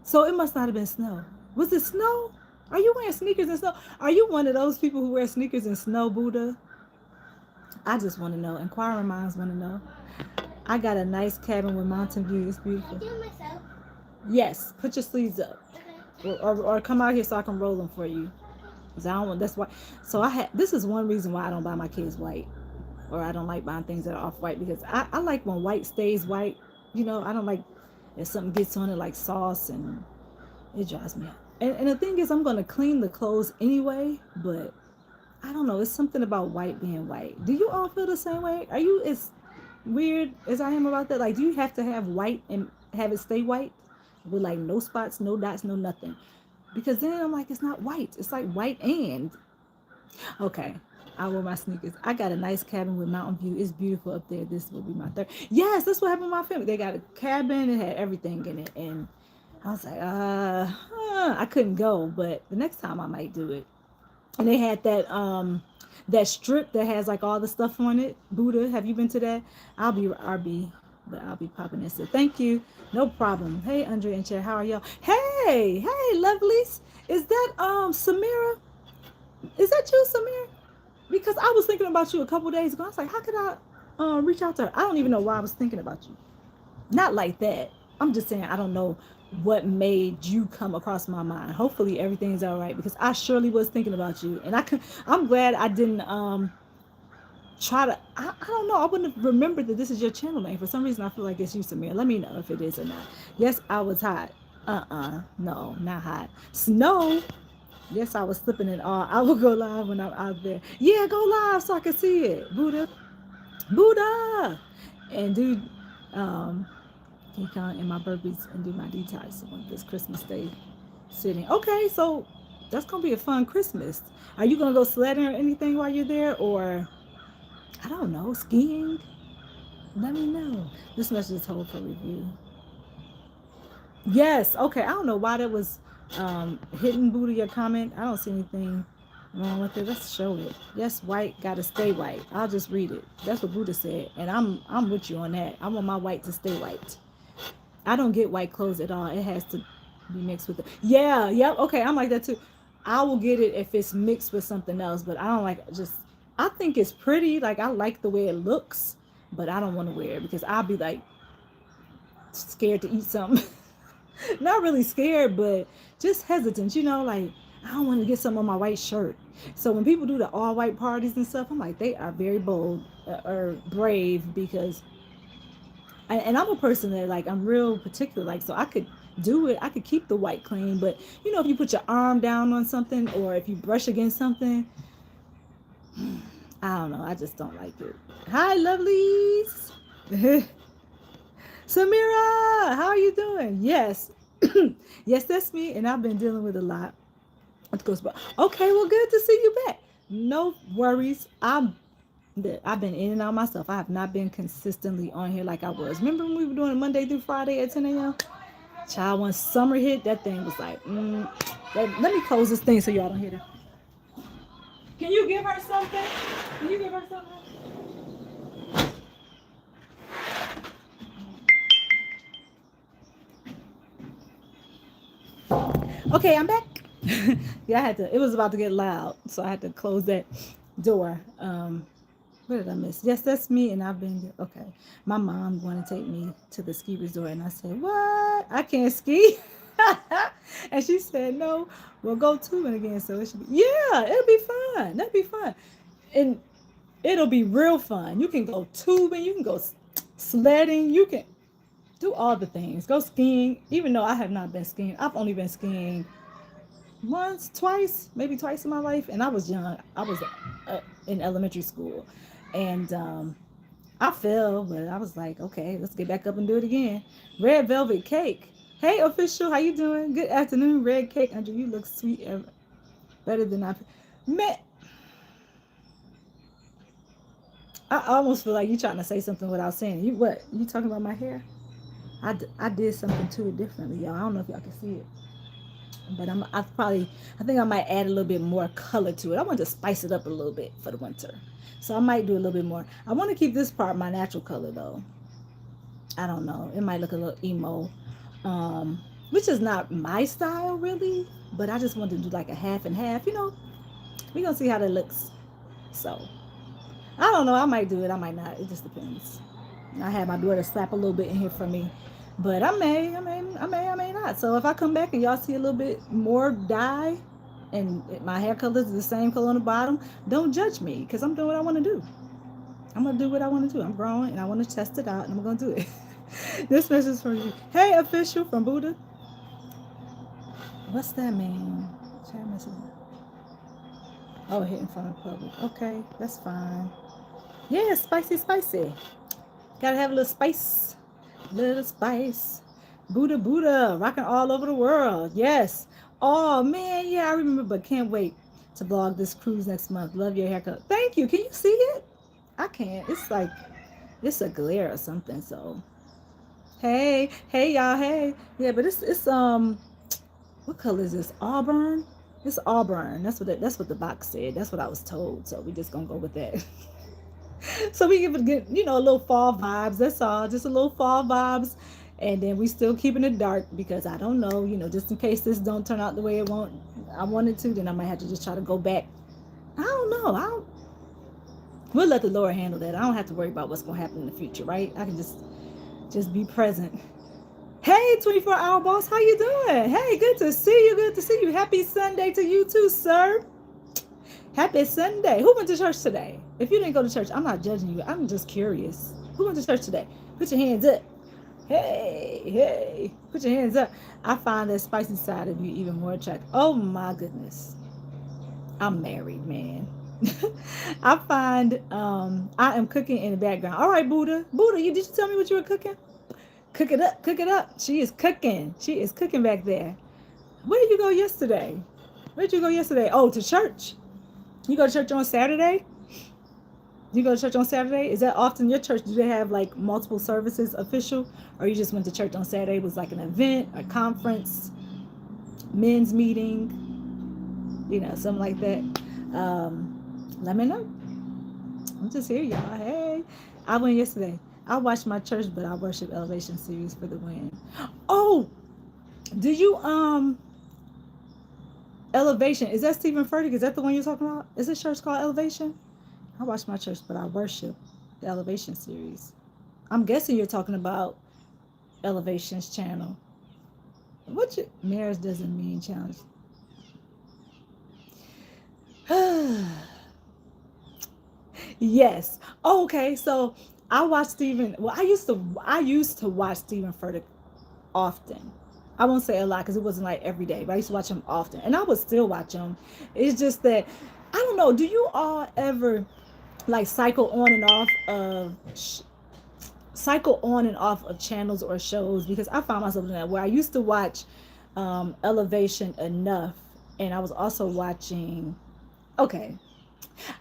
[SPEAKER 1] so it must not have been snow. Was it snow? Are you wearing sneakers in snow? Are you one of those people who wear sneakers in snow, Buddha? I just want to know. Inquiring minds want to know. I got a nice cabin with mountain view. It's beautiful.
[SPEAKER 2] Can I do it myself?
[SPEAKER 1] Yes, put your sleeves up,
[SPEAKER 2] Okay.
[SPEAKER 1] or come out here so I can roll them for you. Cause I don't want. That's why. So I had. This is one reason why I don't buy my kids white, or I don't like buying things that are off white, because I like when white stays white. You know, I don't like if something gets on it like sauce, and it drives me out. And the thing is, I'm gonna clean the clothes anyway, but I don't know. It's something about white being white. Do you all feel the same way? Are you as weird as I am about that? Like, do you have to have white and have it stay white with like no spots, no dots, no nothing? Because then I'm like, it's not white. It's like white and okay. I wear my sneakers. I got a nice cabin with mountain view. It's beautiful up there. This will be my third. Yes, that's what happened with my family. They got a cabin. It had everything in it, and I was like, I couldn't go, but the next time I might do it. And they had that strip that has like all the stuff on it. Buddha, have you been to that? I'll be RB, but I'll be popping in. So thank you. No problem. Hey, Andre and Chair, how are y'all? Hey, lovelies. Is that Samira? Is that you, Samira? Because I was thinking about you a couple days ago. I was like, how could I reach out to her? I don't even know why I was thinking about you. Not like that. I'm just saying I don't know what made you come across my mind. Hopefully everything's all right, because I surely was thinking about you, and I'm glad I didn't try to. I don't know. I wouldn't have remembered that this is your channel name. For some reason, I feel like it's you, Samir. Let me know if it is or not. Yes, I was hot. No, not hot. Snow. Yes, I was slipping it all. I will go live when I'm out there. Yeah, go live so I can see it. Buddha, and dude, can come in my burpees and do my detox on this Christmas Day sitting. Okay, so that's gonna be a fun Christmas. Are you gonna go sledding or anything while you're there, or I don't know, skiing? Let me know. This message is hold for review. Yes. Okay. I don't know why that was hitting Buddha your comment. I don't see anything wrong with it. Let's show it. Yes, white gotta stay white. I'll just read it. That's what Buddha said, and I'm with you on that. I want my white to stay white. I don't get white clothes at all. It has to be mixed with it. Yeah, yep. Okay, I'm like that too. I will get it if it's mixed with something else, but I don't like just. I think it's pretty. Like, I like the way it looks, but I don't want to wear it because I'll be like scared to eat something. Not really scared, but just hesitant. You know, like I don't want to get something on my white shirt. So when people do the all white parties and stuff, I'm like, they are very bold or brave, because and I'm a person that, like, I'm real particular, like, so I could do it. I could keep the white clean, but you know, if you put your arm down on something or if you brush against something, I don't know, I just don't like it. Hi, lovelies. Samira, how are you doing? Yes. Yes, that's me, and I've been dealing with a lot. Okay, well, good to see you back. No worries. I've been in and out myself. I have not been consistently on here like I was. Remember when we were doing it Monday through Friday at 10 a.m.? Child, when summer hit, that thing was like, let me close this thing so y'all don't hear that. Can you give her something? Can you give her something? Okay, I'm back. Yeah, I had to. It was about to get loud, so I had to close that door. What did I miss? Yes, that's me, and I've been okay. My mom wanted to take me to the ski resort, and I said, "What? I can't ski." And she said, "No, we'll go tubing again." So it should be, yeah, it'll be fun. That'll be fun, and it'll be real fun. You can go tubing, you can go sledding, you can do all the things. Go skiing, even though I have not been skiing. I've only been skiing once, twice, maybe twice in my life, and I was young. I was in elementary school, and I fell, but I was like, okay, let's get back up and do it again. Red velvet cake. Hey, official, how you doing? Good afternoon, red cake. Andrew, you look sweet, better than I. Man, I almost feel like you trying to say something without saying it. You what? You talking about my hair? I did something to it differently, y'all. I don't know if y'all can see it. But I think I might add a little bit more color to it. I want to spice it up a little bit for the winter. So I might do a little bit more. I want to keep this part my natural color though. I don't know. It might look a little emo. Which is not my style really. But I just want to do like a half and half, We're gonna see how that looks. So I don't know. I might do it. I might not. It just depends. I had my daughter slap a little bit in here for me. But I may not. So if I come back and y'all see a little bit more dye and my hair color is the same color on the bottom, don't judge me because I'm doing what I want to do. I'm going to do what I want to do. I'm growing and I want to test it out and I'm going to do it. This message is from you. Hey, official from Buddha. What's that mean? Chat message. Oh, hit in front of public. Okay, that's fine. Yeah, spicy, spicy. Gotta have a little spice. Little spice. Buddha, Buddha. Rocking all over the world. Yes. Oh, man. Yeah, I remember, but can't wait to vlog this cruise next month. Love your haircut. Thank you. Can you see it? I can't. It's like, it's a glare or something. So, hey, y'all. Hey. Yeah, but it's what color is this? Auburn? It's auburn. That's what the box said. That's what I was told. So we just gonna go with that. So we give it get a little fall vibes. That's all. Just a little fall vibes. And then we still keeping it dark because I don't know, just in case this don't turn out the way I wanted to, then I might have to just try to go back. I don't know. We'll let the Lord handle that. I don't have to worry about what's gonna happen in the future, right? I can just be present. Hey, 24-hour boss, how you doing? Hey, good to see you. Good to see you. Happy Sunday to you too, sir. Happy Sunday. Who went to church today? If you didn't go to church, I'm not judging you. I'm just curious. Who went to church today? Put your hands up. Hey. Put your hands up. I find that spicy side of you even more attractive. Oh my goodness. I'm married, man. I find I am cooking in the background. All right, Buddha. Buddha, did you tell me what you were cooking? Cook it up. Cook it up. She is cooking. She is cooking back there. Where did you go yesterday? Where did you go yesterday? Oh, to church. You go to church on Saturday? You go to church on Saturday? Is that often your church? Do they have like multiple services official? Or you just went to church on Saturday? It was like an event, a conference, men's meeting, something like that. Let me know. I'm just here, y'all. Hey, I went yesterday. I watched my church, but I worship Elevation series for the win. Oh, do you Elevation? Is that Stephen Furtick? Is that the one you're talking about? Is this church called Elevation? I watch my church, but I worship the Elevation series. I'm guessing you're talking about Elevation's channel. Marriage doesn't mean challenge. Yes. Oh, okay. So I watch Stephen. Well, I used to watch Stephen Furtick often. I won't say a lot because it wasn't like every day, but I used to watch him often, and I would still watch him. It's just that I don't know. Do you all ever like cycle on and off of channels or shows? Because I found myself in that where I used to watch Elevation enough, and I was also watching. Okay,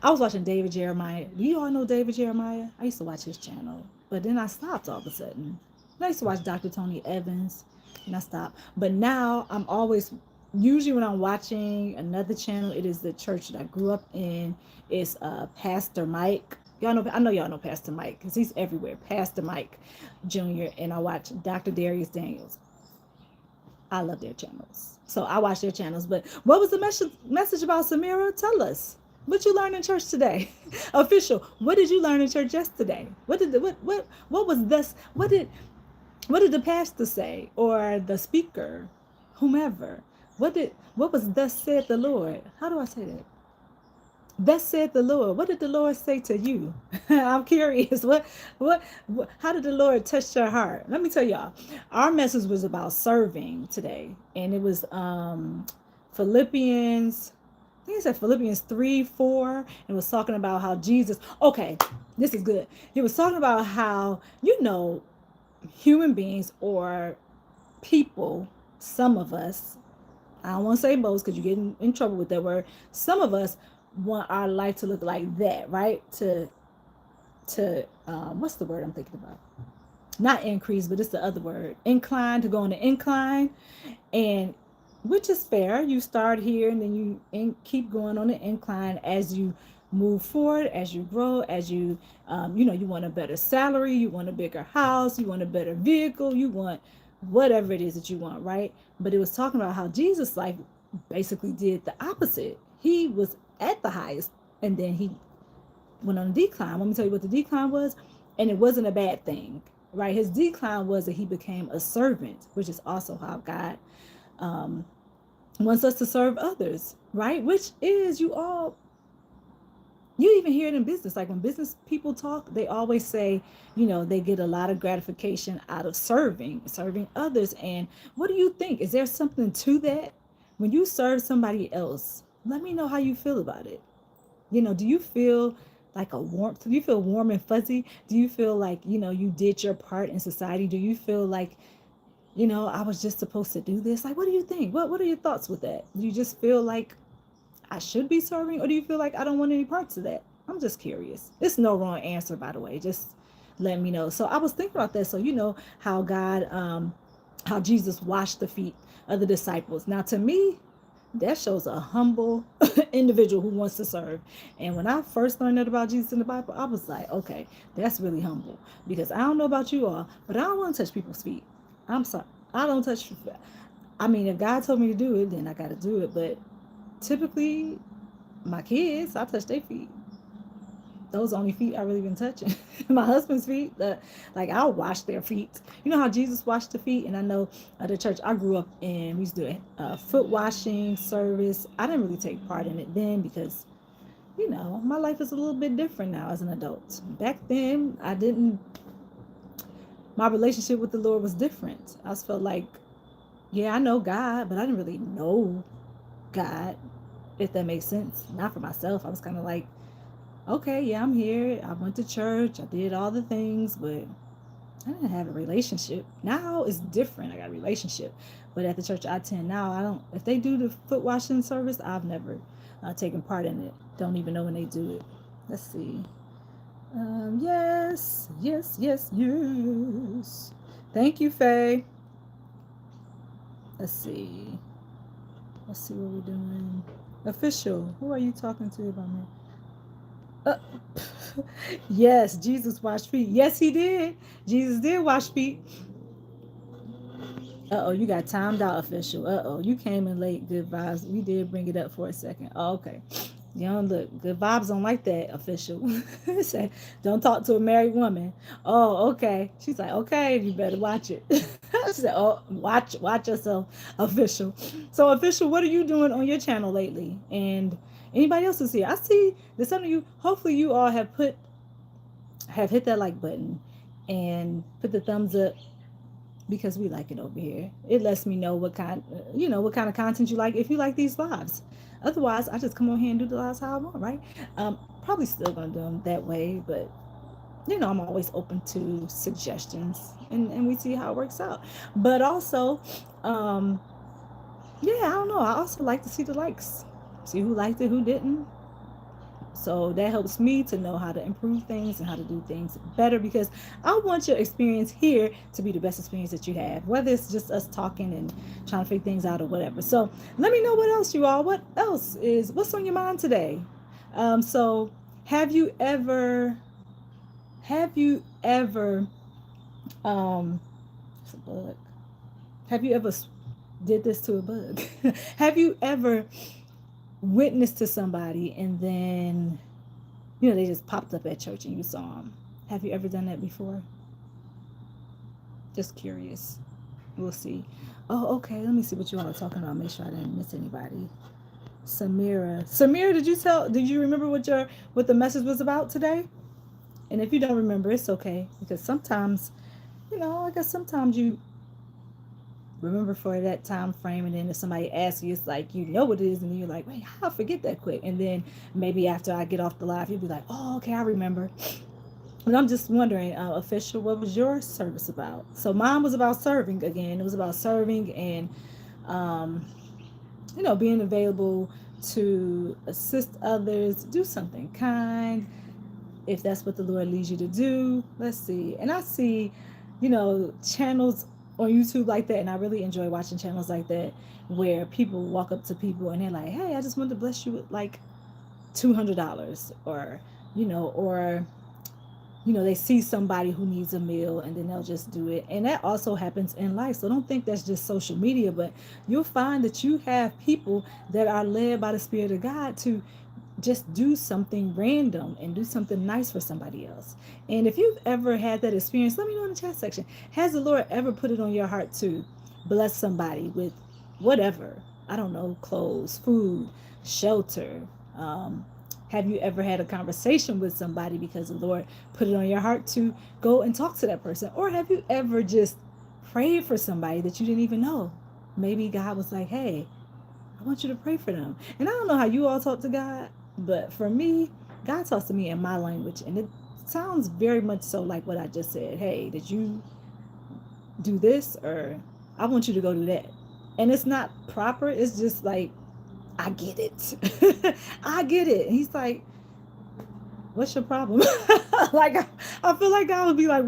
[SPEAKER 1] I was watching David Jeremiah. Do you all know David Jeremiah? I used to watch his channel, but then I stopped all of a sudden. I used to watch Dr. Tony Evans, and I stopped. But now I'm always, usually when I'm watching another channel, it is the church that I grew up in. It's Pastor Mike. Y'all know, I know y'all know Pastor Mike because he's everywhere. Pastor Mike Jr. And I watch Dr. Darius Daniels. I love their channels. So I watch their channels. But what was the message about, Samira? Tell us. What you learned in church today? Official. What did you learn in church yesterday? What was this? What did the pastor say, or the speaker, whomever? What was thus said the Lord? How do I say that? Thus said the Lord. What did the Lord say to you? I'm curious. What, how did the Lord touch your heart? Let me tell y'all. Our message was about serving today. And it was Philippians, I think it said Philippians 3:4. And was talking about how Jesus, okay, this is good. He was talking about how, human beings or people, some of us, I don't want to say most because you get in trouble with that word. Some of us want our life to look like that, right? To what's the word I'm thinking about? Not increase, but it's the other word. Incline, to go on the incline, and which is fair. You start here and then you keep going on the incline as you move forward, as you grow, as you you want a better salary, you want a bigger house, you want a better vehicle, you want whatever it is that you want, right? But it was talking about how Jesus' life basically did the opposite. He was at the highest, and then he went on a decline. Let me tell you what the decline was, and it wasn't a bad thing, right? His decline was that he became a servant, which is also how God wants us to serve others, right? Which is, you even hear it in business. Like when business people talk, they always say, they get a lot of gratification out of serving others. And what do you think? Is there something to that? When you serve somebody else, let me know how you feel about it. Do you feel like a warmth? Do you feel warm and fuzzy? Do you feel like, you did your part in society? Do you feel like, I was just supposed to do this? Like, what do you think? What are your thoughts with that? Do you just feel like I should be serving, or do you feel like I don't want any parts of that? I'm just curious. It's no wrong answer, by the way. Just let me know. So I was thinking about that. So how God, how Jesus washed the feet of the disciples. Now, to me, that shows a humble individual who wants to serve. And when I first learned that about Jesus in the Bible, I was like, okay, that's really humble. Because I don't know about you all, but I don't want to touch people's feet. I'm sorry. I don't touch. I mean, if God told me to do it, then I got to do it. But typically, my kids, I touch their feet. Those are the only feet I really been touching. My husband's feet, like I'll wash their feet. You know how Jesus washed the feet? And I know the church I grew up in, we used to do foot washing service. I didn't really take part in it then because, my life is a little bit different now as an adult. Back then, my relationship with the Lord was different. I just felt like, yeah, I know God, but I didn't really know God, if that makes sense. Not for myself. I was kind of like, okay, yeah, I'm here. I went to church. I did all the things, but I didn't have a relationship. Now it's different. I got a relationship. But at the church I attend now, I don't, if they do the foot washing service, I've never taken part in it. Don't even know when they do it. Let's see. Yes. Thank you, Faye. Let's see what we're doing. Official, who are you talking to about me? Yes, Jesus washed feet. Yes, he did. Jesus did wash feet. You got timed out, official. You came in late. Good vibes. We did bring it up for a second. Oh, okay. You don't look. Good vibes don't like that, official. Say, don't talk to a married woman. Oh, okay. She's like, okay, you better watch it. I said, oh, watch yourself, official. So, official, what are you doing on your channel lately? And anybody else is here? I see that some of you, hopefully you all have hit that like button and put the thumbs up because we like it over here. It lets me know what kind of content you like if you like these lives. Otherwise, I just come on here and do the lives how I want, right? Probably still gonna do them that way, but I'm always open to suggestions and we see how it works out. But also, I don't know. I also like to see the likes. See who liked it, who didn't. So that helps me to know how to improve things and how to do things better, because I want your experience here to be the best experience that you have, whether it's just us talking and trying to figure things out or whatever. So let me know what else you all, what's on your mind today? So have you ever, have you ever, it's a bug. Have you ever did this to a bug? Have you ever witnessed to somebody and then, they just popped up at church and you saw them? Have you ever done that before? Just curious. We'll see. Oh, okay. Let me see what you all are talking about. Make sure I didn't miss anybody. Samira, did you remember what the message was about today? And if you don't remember, it's okay, because sometimes, I guess sometimes you remember for that time frame, and then if somebody asks you, it's like you know what it is, and then you're like, wait, how I forget that quick? And then maybe after I get off the live, you'll be like, oh, okay, I remember. But I'm just wondering, official, what was your service about? So mine was about serving again. It was about serving and, being available to assist others, do something kind, if that's what the Lord leads you to do. Let's see. And I see, channels on YouTube like that, and I really enjoy watching channels like that where people walk up to people and they're like, hey, I just wanted to bless you with like $200, or they see somebody who needs a meal and then they'll just do it. And that also happens in life. So don't think that's just social media, but you'll find that you have people that are led by the Spirit of God to just do something random and do something nice for somebody else. And if you've ever had that experience, let me know in the chat section. Has the Lord ever put it on your heart to bless somebody with whatever? I don't know, clothes, food, shelter. Have you ever had a conversation with somebody because the Lord put it on your heart to go and talk to that person? Or have you ever just prayed for somebody that you didn't even know? Maybe God was like, hey, I want you to pray for them. And I don't know how you all talk to God, but for me, God talks to me in my language, and it sounds very much so like what I just said. Hey, did you do this? Or I want you to go do that. And it's not proper. It's just like, I get it. I get it. And he's like, what's your problem? Like, I feel like God would be like,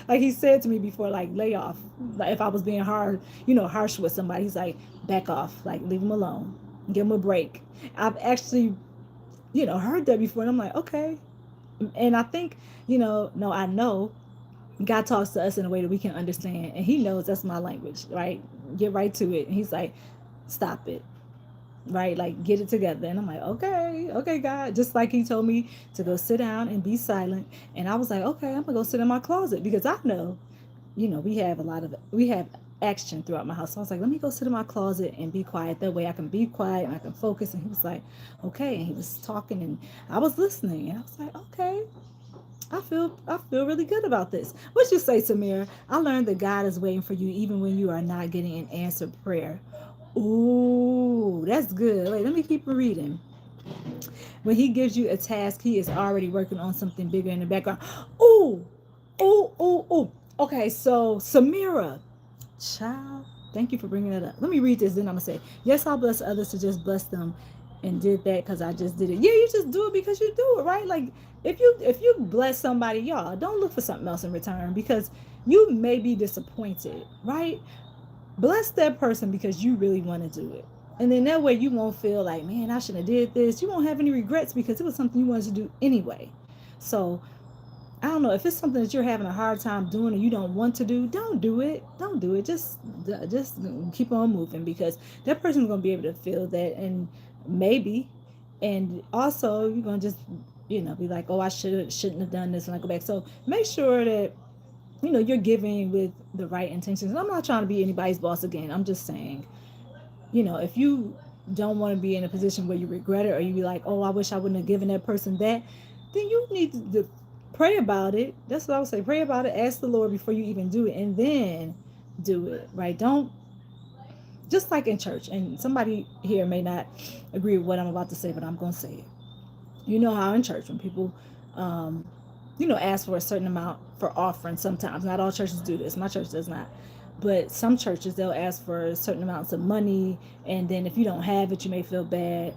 [SPEAKER 1] like he said to me before, like, lay off. Like, if I was being harsh with somebody, he's like, back off, like, leave them alone, give them a break. I've actually, heard that before, and I'm like, okay. And I think, I know God talks to us in a way that we can understand, and he knows that's my language, right? Get right to it. And he's like, stop it. Right, like, get it together. And I'm like, okay, God. Just like he told me to go sit down and be silent, and I was like, okay, I'm gonna go sit in my closet, because I know, we have action throughout my house. So I was like, let me go sit in my closet and be quiet. That way I can be quiet and I can focus. And he was like, okay. And he was talking and I was listening, and I was like, okay, I feel really good about this. What you say, Samir? I learned that God is waiting for you even when you are not getting an answered prayer. Ooh, that's good. Wait, let me keep reading. When he gives you a task, he is already working on something bigger in the background. Ooh. Okay, so Samira, child, thank you for bringing that up. Let me read this, then I'm going to say, yes, I'll bless others to just bless them, and did that because I just did it. Yeah, you just do it because you do it, right? Like, if you bless somebody, y'all, don't look for something else in return, because you may be disappointed, right? Bless that person because you really want to do it. And then that way you won't feel like, man, I shouldn't have did this. You won't have any regrets because it was something you wanted to do anyway. So I don't know, if it's something that you're having a hard time doing or you don't want to do, don't do it. Don't do it. Just keep on moving, because that person's going to be able to feel that, and maybe, and also you're going to just, be like, oh, I shouldn't have done this when I go back. So make sure that, you're giving with the right intentions. And I'm not trying to be anybody's boss again. I'm just saying, if you don't want to be in a position where you regret it, or you be like, oh, I wish I wouldn't have given that person that, then you need to pray about it. That's what I would say. Pray about it. Ask the Lord before you even do it, and then do it, right? Don't, just like in church, and somebody here may not agree with what I'm about to say, but I'm going to say it. You know how in church, when people, ask for a certain amount for offering, sometimes, not all churches do this. My church does not. But some churches, they'll ask for certain amounts of money, and then if you don't have it, you may feel bad.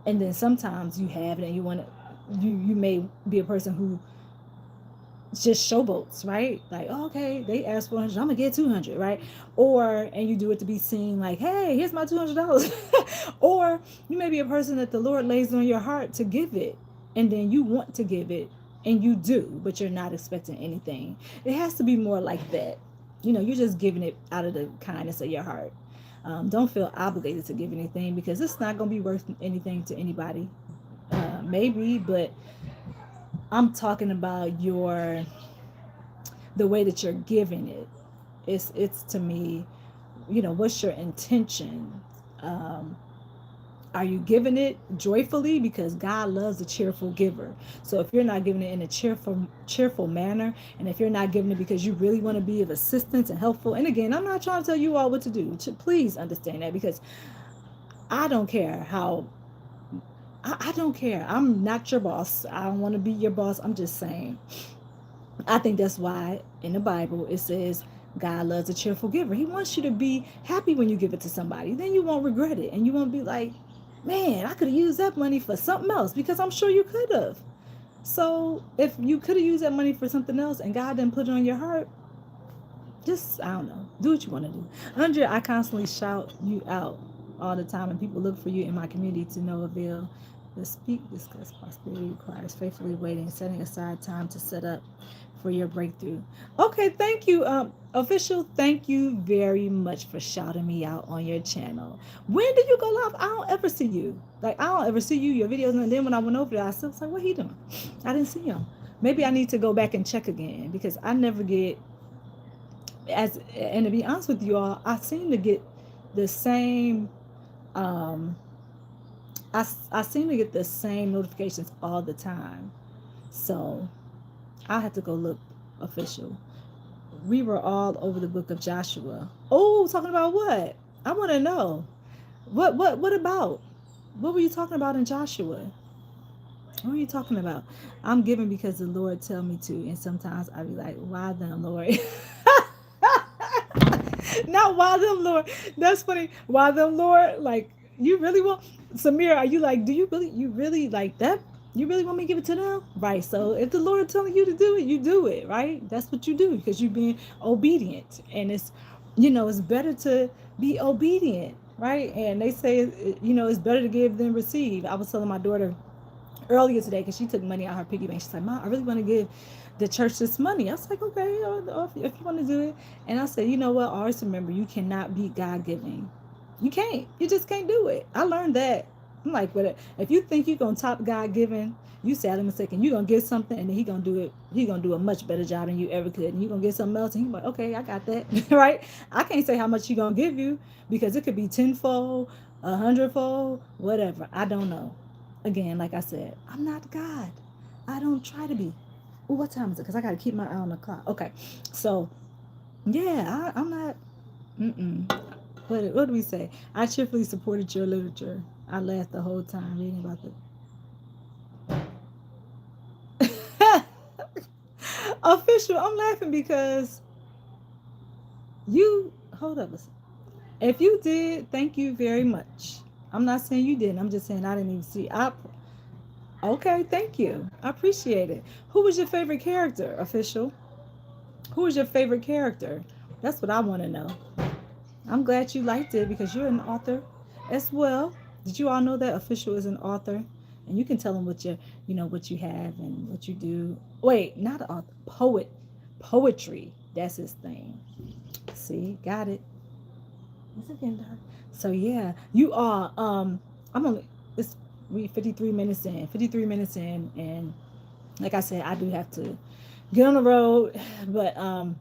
[SPEAKER 1] And then sometimes you have it and you want to, you may be a person who just showboats, right? Like, oh, okay, they asked 400, I'm gonna get 200, right? Or, and you do it to be seen, like, hey, here's my $200. Or you may be a person that the Lord lays on your heart to give it, and then you want to give it, and you do, but you're not expecting anything. It has to be more like that. You're just giving it out of the kindness of your heart. Don't feel obligated to give anything, because it's not gonna be worth anything to anybody. Maybe, but I'm talking about the way that you're giving it. It's to me, what's your intention? Um, are you giving it joyfully? Because God loves a cheerful giver. So if you're not giving it in a cheerful manner, and if you're not giving it because you really want to be of assistance and helpful, and again, I'm not trying to tell you all what to do. Please understand that, because I don't care how. I don't care. I'm not your boss. I don't want to be your boss. I'm just saying. I think that's why in the Bible it says God loves a cheerful giver. He wants you to be happy when you give it to somebody. Then you won't regret it. And you won't be like, man, I could have used that money for something else, because I'm sure you could have. So if you could have used that money for something else and God didn't put it on your heart, just, I don't know, do what you want to do. Andre, I constantly shout you out all the time, and people look for you in my community to no avail. The speak, discuss prosperity requires faithfully waiting, setting aside time to set up for your breakthrough. Okay, thank you, official. Thank you very much for shouting me out on your channel. When did you go live? I don't ever see you. Like, I don't ever see you, your videos, and then when I went over there, I still was like, what he doing? I didn't see him. Maybe I need to go back and check again, because I never get and to be honest with you all, I seem to get the same um I seem to get the same notifications all the time. So I had to go look, official. We were all over the book of Joshua. Oh, talking about what? I want to know. What about? What were you talking about in Joshua? What are you talking about? I'm giving because the Lord tell me to, and sometimes I be like, why then, Lord? Not why them, Lord. That's funny. Why them, Lord? Like, you really want, Samir? Are you like, do you really like that? You really want me to give it to them? Right. So if the Lord telling you to do it, you do it, right? That's what you do, because you're being obedient. And it's better to be obedient, right? And they say, it's better to give than receive. I was telling my daughter earlier today, because she took money out of her piggy bank. She's like, Mom, I really want to give the church this money. I was like, okay, if you want to do it. And I said, you know what? Always remember, you cannot beat God giving. You can't. You just can't do it. I learned that. I'm like, but if you think you're going to top God giving, you sadly mistaken. You're going to get something, and then He's going to do it. He's going to do a much better job than you ever could. And you're going to get something else, and He's like, okay, I got that. Right? I can't say how much He's going to give you, because it could be tenfold, 100-fold, whatever. I don't know. Again, like I said, I'm not God. I don't try to be. Ooh, what time is it? Because I got to keep my eye on the clock. Okay. So, yeah, I'm not. What do we say? I cheerfully supported your literature. I laughed the whole time reading about the official. I'm laughing because hold up. If you did, thank you very much. I'm not saying you didn't. I'm just saying I didn't even see. Okay, thank you. I appreciate it. Who was your favorite character, official? Who was your favorite character? That's what I want to know. I'm glad you liked it, because you're an author as well. Did you all know that official is an author? And you can tell them what you have and what you do. Wait, not an author, poet. Poetry. That's his thing. See, got it. Is it getting dark? So yeah, you are. I'm only. We 53 minutes in. 53 minutes in, and like I said, I do have to get on the road, but I'm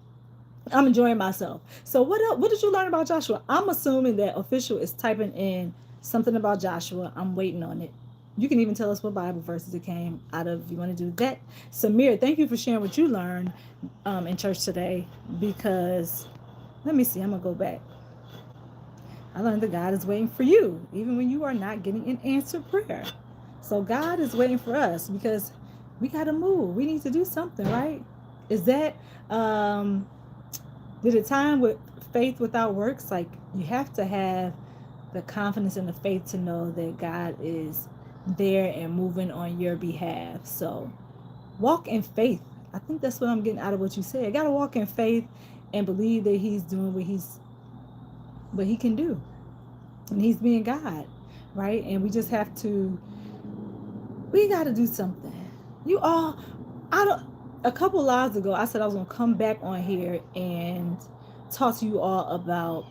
[SPEAKER 1] enjoying myself. So what else? What did you learn about Joshua? I'm assuming that official is typing in something about Joshua. I'm waiting on it. You can even tell us what Bible verses it came out of if you want to do that. Samir, thank you for sharing what you learned in church today, because let me see. I'm going to go back. I learned that God is waiting for you, even when you are not getting an answered prayer. So God is waiting for us, because we got to move. We need to do something, right? Is that, did it time with faith without works? Like, you have to have the confidence and the faith to know that God is there and moving on your behalf. So walk in faith. I think that's what I'm getting out of what you said. I gotta walk in faith and believe that he's doing what he can do. And he's being God. Right? And we just have to we gotta do something. You all I don't a couple lives ago I said I was gonna come back on here and talk to you all about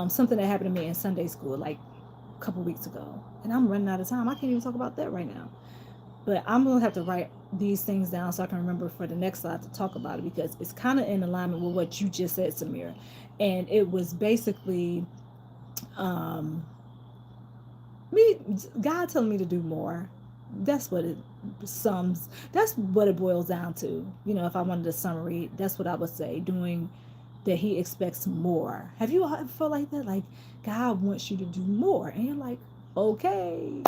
[SPEAKER 1] something that happened to me in Sunday school like a couple weeks ago. And I'm running out of time. I can't even talk about that right now. But I'm going to have to write these things down so I can remember for the next slide to talk about it, because it's kind of in alignment with what you just said, Samira. And it was basically me, God telling me to do more. That's what that's what it boils down to. You know, if I wanted a summary, that's what I would say. Doing that he expects more. Have you ever felt like that? Like God wants you to do more. And you're like, okay,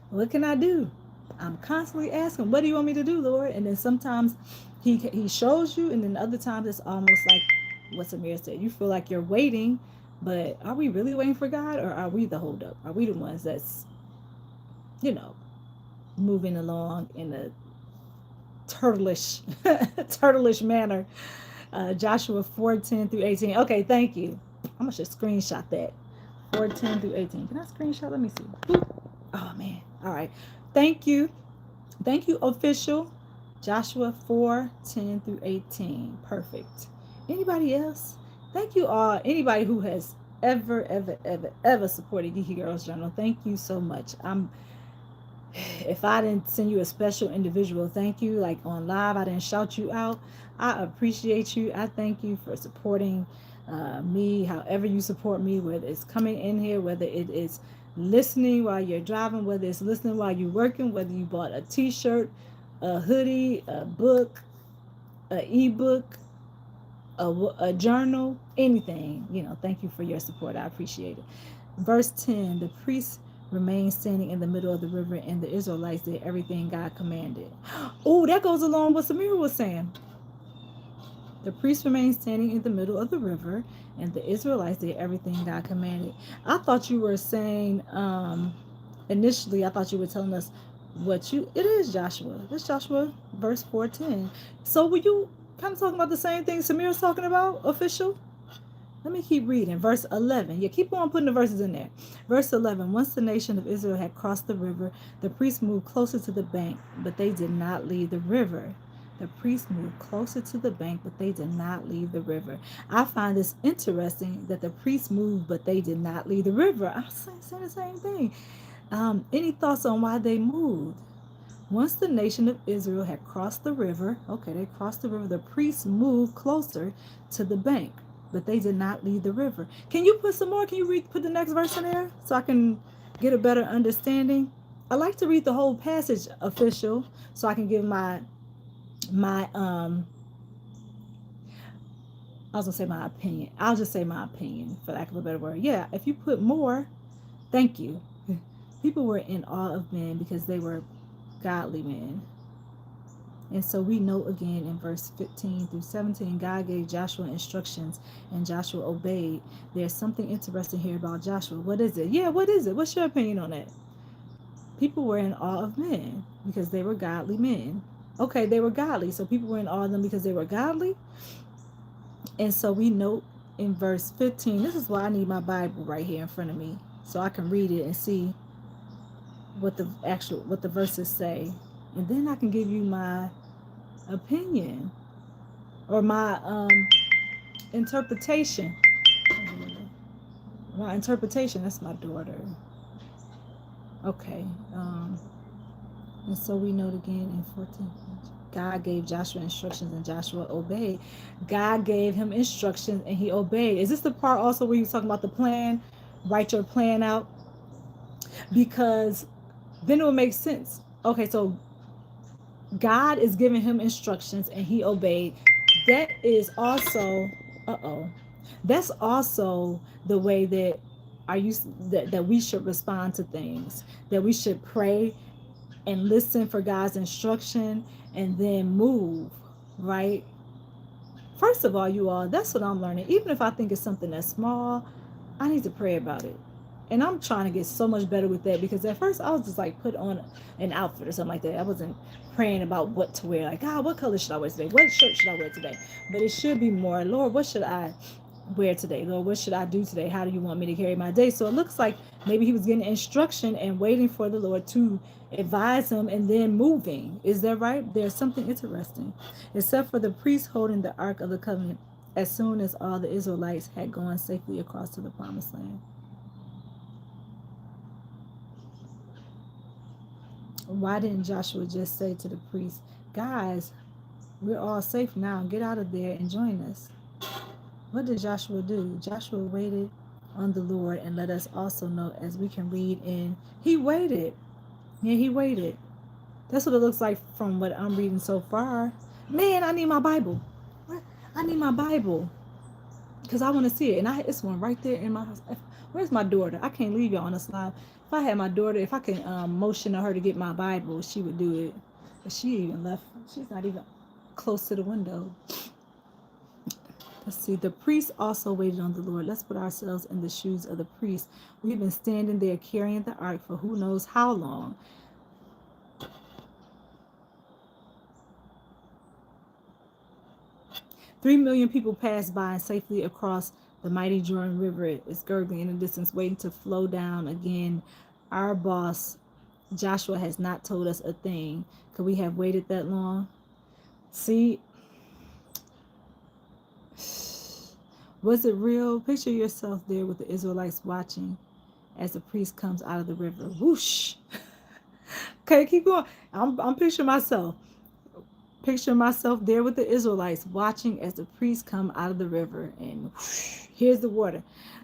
[SPEAKER 1] what can I do? I'm constantly asking, what do you want me to do, Lord? And then sometimes he shows you, and then other times it's almost like what Samir said. You feel like you're waiting, but are we really waiting for God, or are we the holdup? Are we the ones that's, you know, moving along in a turtleish turtleish manner? Joshua 4:10 through 18. Okay, thank you. I'm gonna just screenshot that. 4:10 through 18. Can I screenshot? Let me see. Oh man. All right. Thank you. Thank you, official. Joshua 4:10 through 18. Perfect. Anybody else? Thank you all. Anybody who has ever supported Geeky Girls Journal, thank you so much. If I didn't send you a special individual thank you, like on live, I didn't shout you out, I appreciate you. I thank you for supporting me, however you support me, whether it's coming in here, whether it is listening while you're driving, whether it's listening while you're working, whether you bought a t-shirt, a hoodie, a book, an ebook, a journal, anything. You know, thank you for your support. I appreciate it. Verse 10, the priest remained standing in the middle of the river, and the Israelites did everything God commanded. Oh, that goes along with what Samira was saying. The priest remained standing in the middle of the river, and the Israelites did everything God commanded. I thought you were saying, initially, I thought you were telling us it is Joshua. It's Joshua, verse 4:10. So were you kind of talking about the same thing Samira's talking about, official? Let me keep reading. Verse 11. Yeah, keep on putting the verses in there. Verse 11. Once the nation of Israel had crossed the river, the priests moved closer to the bank, but they did not leave the river. The priests moved closer to the bank, but they did not leave the river. I find this interesting that the priests moved, but they did not leave the river. I'm saying the same thing. Any thoughts on why they moved? Once the nation of Israel had crossed the river, okay, they crossed the river, the priests moved closer to the bank, but they did not leave the river. Can you put some more? Can you put the next verse in there so I can get a better understanding? I like to read the whole passage, official, so I can give my I was gonna say my opinion. I'll just say my opinion for lack of a better word. Yeah, if you put more, thank you. People were in awe of men because they were godly men. And so we know again in verse 15 through 17, God gave Joshua instructions and Joshua obeyed. There's something interesting here about Joshua. What is it? Yeah, what is it? What's your opinion on that? People were in awe of men because they were godly men. Okay, they were godly. So people were in awe of them because they were godly. And so we note in verse 15, this is why I need my Bible right here in front of me so I can read it and see what the verses say. And then I can give you my opinion or my interpretation. My interpretation, that's my daughter. Okay. And so we note again in 14. God gave Joshua instructions and Joshua obeyed. God gave him instructions and he obeyed. Is this the part also where you're talking about the plan? Write your plan out? Because then it will make sense. Okay, so God is giving him instructions and he obeyed. That is also, that's also the way that that we should respond to things. That we should pray and listen for God's instruction and then move, right? First of all, you all, that's what I'm learning. Even if I think it's something that's small, I need to pray about it. And I'm trying to get so much better with that, because at first I was just like put on an outfit or something like that. I wasn't praying about what to wear. Like, God, what color should I wear today? What shirt should I wear today? But it should be more, Lord, what should I wear today? Lord, what should I do today? How do you want me to carry my day? So it looks like maybe he was getting instruction and waiting for the Lord to advise him and then moving. Is that right? There's something interesting. Except for the priest holding the Ark of the Covenant, as soon as all the Israelites had gone safely across to the promised land. Why didn't Joshua just say to the priest, guys, we're all safe now. Get out of there and join us? What did Joshua do? Joshua waited on the Lord, and let us also know, as we can read in, he waited. Yeah, he waited. That's what it looks like from what I'm reading so far. Man, I need my Bible. I need my Bible, because I want to see it. And it's one right there in my house. Where's my daughter? I can't leave y'all on the slide. If I had my daughter, if I could motion her to get my Bible, she would do it. But she even left. She's not even close to the window. Let's see. The priest also waited on the Lord. Let's put ourselves in the shoes of the priest. We've been standing there carrying the ark for who knows how long. Three million people passed by and safely across the mighty Jordan River. Is gurgling in the distance, waiting to flow down again. Our boss, Joshua, has not told us a thing. Could we have waited that long? See, was it real? Picture yourself there with the Israelites watching as the priest comes out of the river. Whoosh. Okay, keep going. I'm picturing myself. Picturing myself there with the Israelites watching as the priests come out of the river, and whoosh, here's the water.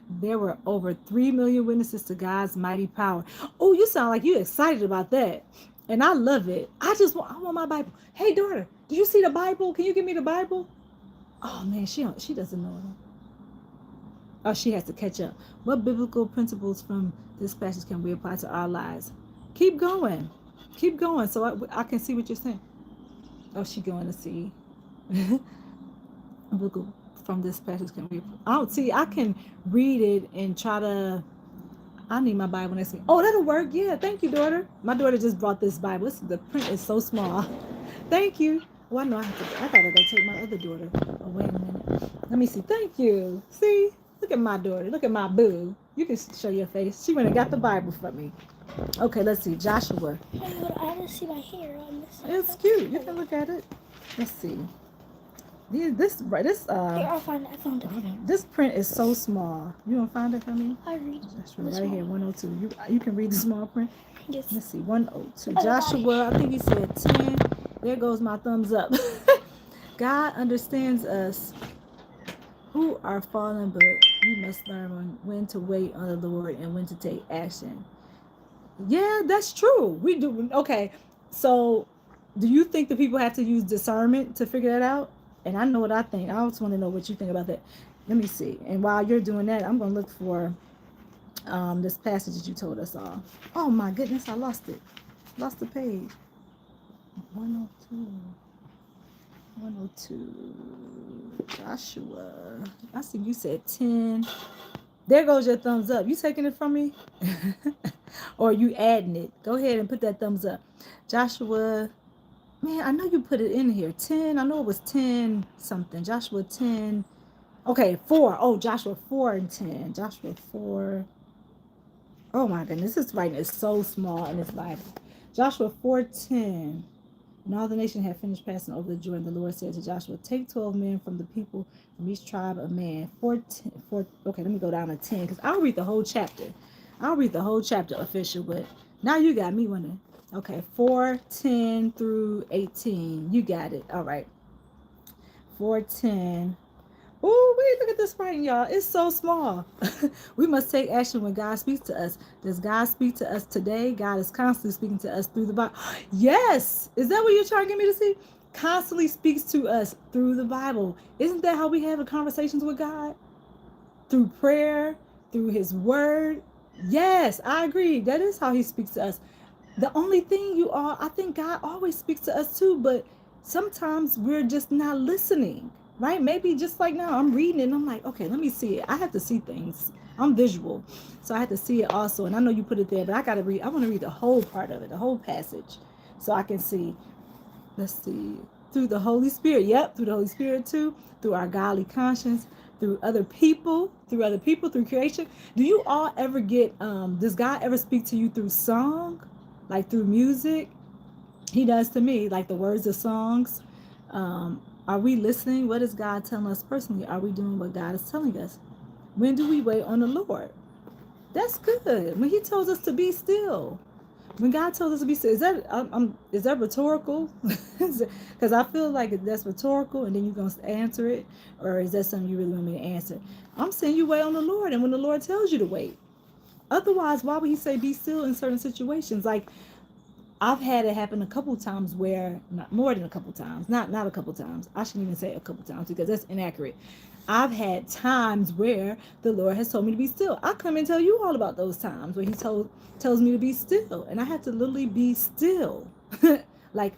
[SPEAKER 1] There were over 3 million witnesses to God's mighty power. Oh, you sound like you're excited about that. And I love it. I want my Bible. Hey, daughter, do you see the Bible? Can you give me the Bible? Oh, man, she doesn't know it. Oh, she has to catch up. What biblical principles from this passage can we apply to our lives? Keep going. Keep going so I can see what you're saying. Oh, she going to see. From this passage can we? I can read it and try to. I need my Bible next week. Oh, that'll work. Yeah, thank you, daughter. My daughter just brought this Bible. The print is so small. Thank you. Oh, I know I gotta go take my other daughter. Oh, wait a minute. Let me see. Thank you. See, look at my daughter. Look at my boo. You can show your face. She went and got the Bible for me. Okay, let's see. Joshua.
[SPEAKER 2] I want to see my hair on this.
[SPEAKER 1] It's cute. You can look at it. Let's see.
[SPEAKER 2] Here, I'll find it. I found it.
[SPEAKER 1] This print is so small. You gonna find it for me?
[SPEAKER 2] I read.
[SPEAKER 1] Joshua, right here, 102. You can read the small print.
[SPEAKER 2] Yes.
[SPEAKER 1] Let's see, 102. Joshua, I think he said 10. There goes my thumbs up. God understands us who are fallen, but we must learn when to wait on the Lord and when to take action. Yeah, that's true. We do. Okay, so do you think the people have to use discernment to figure that out? And I know what I think. I also want to know what you think about that. Let me see. And while you're doing that, I'm going to look for this passage that you told us all. Oh, my goodness. I lost it. Lost the page. 102. 102. Joshua. I see you said 10. There goes your thumbs up. You taking it from me? Or you adding it? Go ahead and put that thumbs up. Joshua. Man, I know you put it in here. 10. I know it was 10 something. Joshua 10. Okay, 4. Oh, Joshua 4 and 10. Joshua 4. Oh my goodness. This writing is so small in this Bible. Joshua 4:10. And all the nation had finished passing over the Jordan. The Lord said to Joshua, take 12 men from the people from each tribe of man. 14. Okay, let me go down to 10 because I'll read the whole chapter. I'll read the whole chapter official, but now you got me wondering. Okay, 4:10 through 18. You got it. All right. 4:10. Oh, wait, look at this writing, y'all. It's so small. We must take action when God speaks to us. Does God speak to us today? God is constantly speaking to us through the Bible. Yes. Is that what you're trying to get me to see? Constantly speaks to us through the Bible. Isn't that how we have the conversations with God? Through prayer, through his word. Yes, I agree. That is how he speaks to us. The only thing I think God always speaks to us too, but sometimes we're just not listening. Right? Maybe just like now, I'm reading it and I'm like, okay, let me see it. I have to see things. I'm visual, so I had to see it also. And I know you put it there, but I gotta read. I want to read the whole part of it, the whole passage, so I can see. Let's see. Through the Holy Spirit. Yep, through the Holy Spirit too. Through our godly conscience. Through other people. Through other people. Through creation. Do you all ever get? Does God ever speak to you through song, like through music? He does to me, like the words of songs. Are we listening? What is God telling us personally? Are we doing what God is telling us? When do we wait on the Lord? That's good. When He tells us to be still. When God tells us to be still, is that rhetorical? Because I feel like that's rhetorical, and then you're gonna answer it, or is that something you really want me to answer? I'm saying you wait on the Lord, and when the Lord tells you to wait. Otherwise, why would He say be still in certain situations? Like I've had it happen a couple times where, not more than a couple times, not a couple times. I shouldn't even say a couple times because that's inaccurate. I've had times where the Lord has told me to be still. I come and tell you all about those times where He tells me to be still, and I have to literally be still, like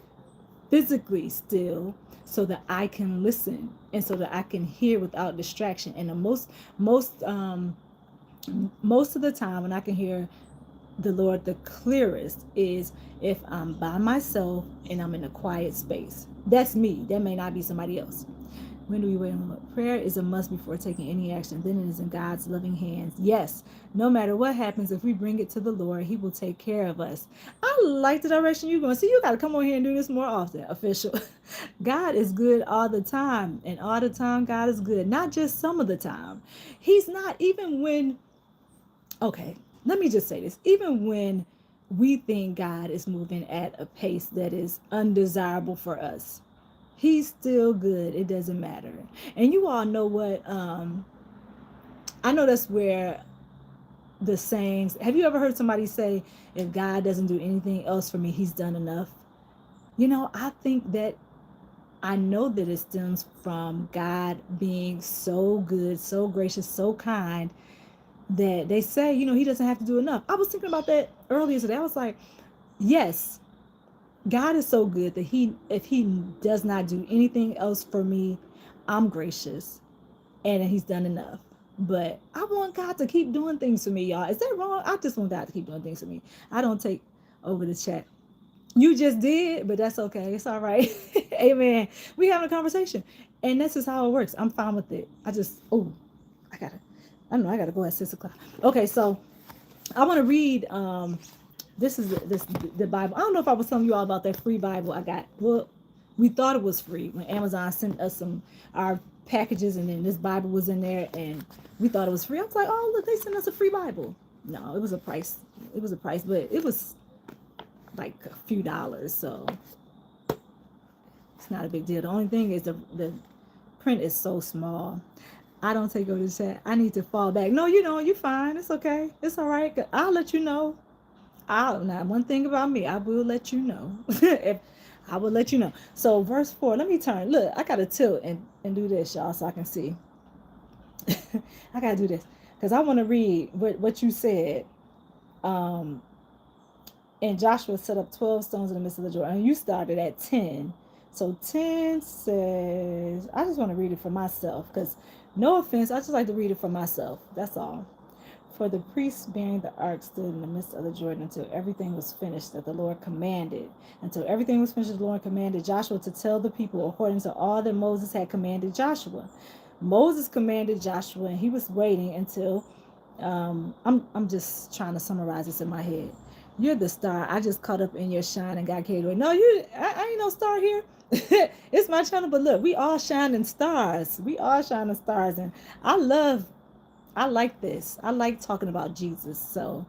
[SPEAKER 1] physically still, so that I can listen and so that I can hear without distraction. And the most of the time when I can hear the Lord the clearest is if I'm by myself and I'm in a quiet space. That's me. That may not be somebody else. When do we wait on the Lord? Prayer is a must before taking any action. Then it is in God's loving hands. Yes, no matter what happens, if we bring it to the Lord, He will take care of us. I like the direction you're going. See, you got to come on here and do this more often, official. God is good all the time. And all the time, God is good. Not just some of the time. He's not, even when, okay, let me just say this. Even when we think God is moving at a pace that is undesirable for us, He's still good. It doesn't matter. And you all know what, I know that's where the sayings, have you ever heard somebody say, if God doesn't do anything else for me, He's done enough? You know, I think that, I know that it stems from God being so good, so gracious, so kind, that they say, you know, He doesn't have to do enough. I was thinking about that earlier today. I was like, yes, God is so good that if He does not do anything else for me, I'm gracious and He's done enough. But I want God to keep doing things for me, y'all. Is that wrong? I just want God to keep doing things for me. I don't take over the chat. You just did, but that's okay. It's all right. Amen. We having a conversation. And this is how it works. I'm fine with it. I gotta go at 6:00. Okay, so I want to read this is the Bible. I don't know if I was telling you all about that free Bible I got. Well, we thought it was free when Amazon sent us our packages, and then this Bible was in there, and we thought it was free. I was like, oh look, they sent us a free Bible. No, it was a price. It was a price, but it was like a few dollars, so it's not a big deal. The only thing is the print is so small. I don't take over the chat. I need to fall back. No, you don't. You're fine. It's okay. It's all right. I'll let you know. Now one thing about me, I will let you know. If I will let you know. So verse 4, let me turn. Look, I gotta tilt and do this, y'all, so I can see. I gotta do this because I want to read what you said. And Joshua set up 12 stones in the midst of the Jordan. And you started at 10. So 10 says, I just want to read it for myself because, no offense, I just like to read it for myself. That's all. For the priests bearing the ark stood in the midst of the Jordan until everything was finished that the Lord commanded. Until everything was finished, the Lord commanded Joshua to tell the people according to all that Moses had commanded Joshua. Moses commanded Joshua, and he was waiting until, I'm just trying to summarize this in my head. You're the star. I just caught up in your shine and got carried away. No, I ain't no star here. It's my channel, but look, we all shining stars. We all shining stars, and I like this. I like talking about Jesus. So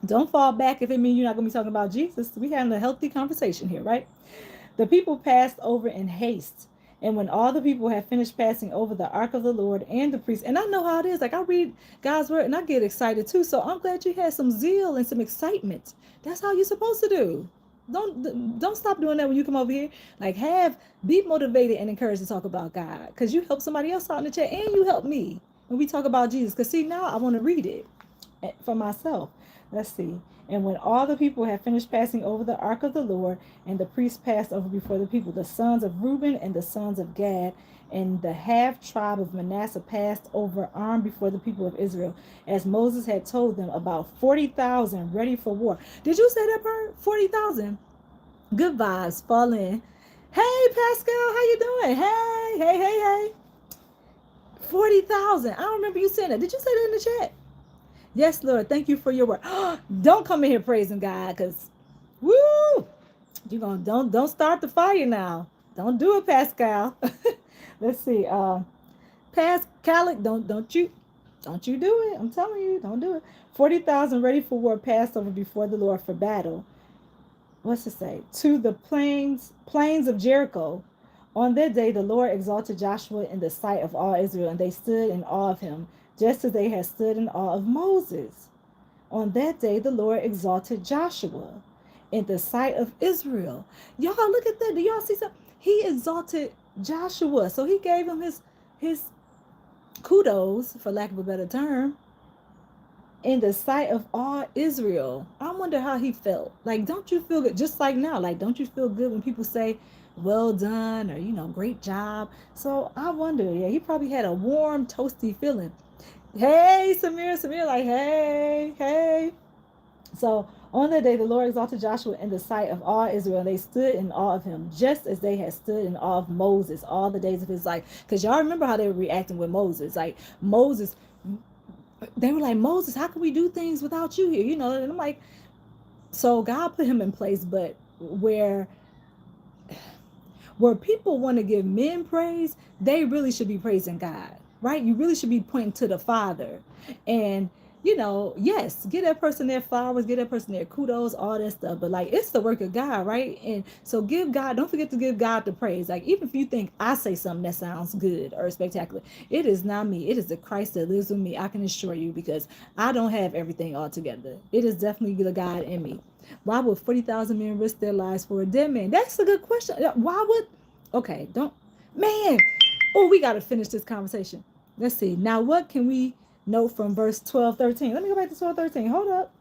[SPEAKER 1] don't fall back if it means you're not going to be talking about Jesus. We having a healthy conversation here, right? The people passed over in haste. And when all the people had finished passing over the ark of the Lord and the priest, and I know how it is. Like I read God's word and I get excited too. So I'm glad you had some zeal and some excitement. That's how you're supposed to do. Don't stop doing that when you come over here. Like be motivated and encouraged to talk about God, because you help somebody else out in the chat and you help me when we talk about Jesus. Because see, now I want to read it for myself. Let's see. And when all the people had finished passing over the ark of the Lord, and the priests passed over before the people, the sons of Reuben and the sons of Gad and the half tribe of Manasseh passed over armed before the people of Israel, as Moses had told them, about 40,000 ready for war. Did you say that part? 40,000. Good vibes. Fall in. Hey, Pascal, how you doing? Hey. 40,000. I don't remember you saying that. Did you say that in the chat? Yes, Lord. Thank you for your word. Don't come in here praising God, because, woo, you gonna don't start the fire now. Don't do it, Pascal. Let's see. Pascal, don't you do it. I'm telling you, don't do it. 40,000 ready for war passed over before the Lord for battle. What's it say? To the plains of Jericho. On that day, the Lord exalted Joshua in the sight of all Israel, and they stood in awe of him, just as they had stood in awe of Moses. On that day, the Lord exalted Joshua in the sight of Israel. Y'all, look at that. Do y'all see something? He exalted Joshua. So he gave him his kudos, for lack of a better term, in the sight of all Israel. I wonder how he felt. Like, don't you feel good? Just like now, like, don't you feel good when people say, well done, or, great job? So I wonder, yeah, he probably had a warm, toasty feeling. Hey, Samir, like, hey. So on that day, the Lord exalted Joshua in the sight of all Israel. They stood in awe of him, just as they had stood in awe of Moses all the days of his life. Because y'all remember how they were reacting with Moses. Like, Moses, they were like, Moses, how can we do things without you here? And I'm like, so God put him in place, but where people want to give men praise, they really should be praising God, right? You really should be pointing to the Father. And, yes, get that person their flowers, get that person their kudos, all that stuff. But, like, it's the work of God, right? And so don't forget to give God the praise. Like, even if you think I say something that sounds good or spectacular, it is not me. It is the Christ that lives with me. I can assure you, because I don't have everything all together. It is definitely the God in me. Why would 40,000 men risk their lives for a dead man? That's a good question. Why would... Okay, man. Oh, we got to finish this conversation. Let's see. Now, what can we know from verse 12:13? Let me go back to 12:13. Hold up.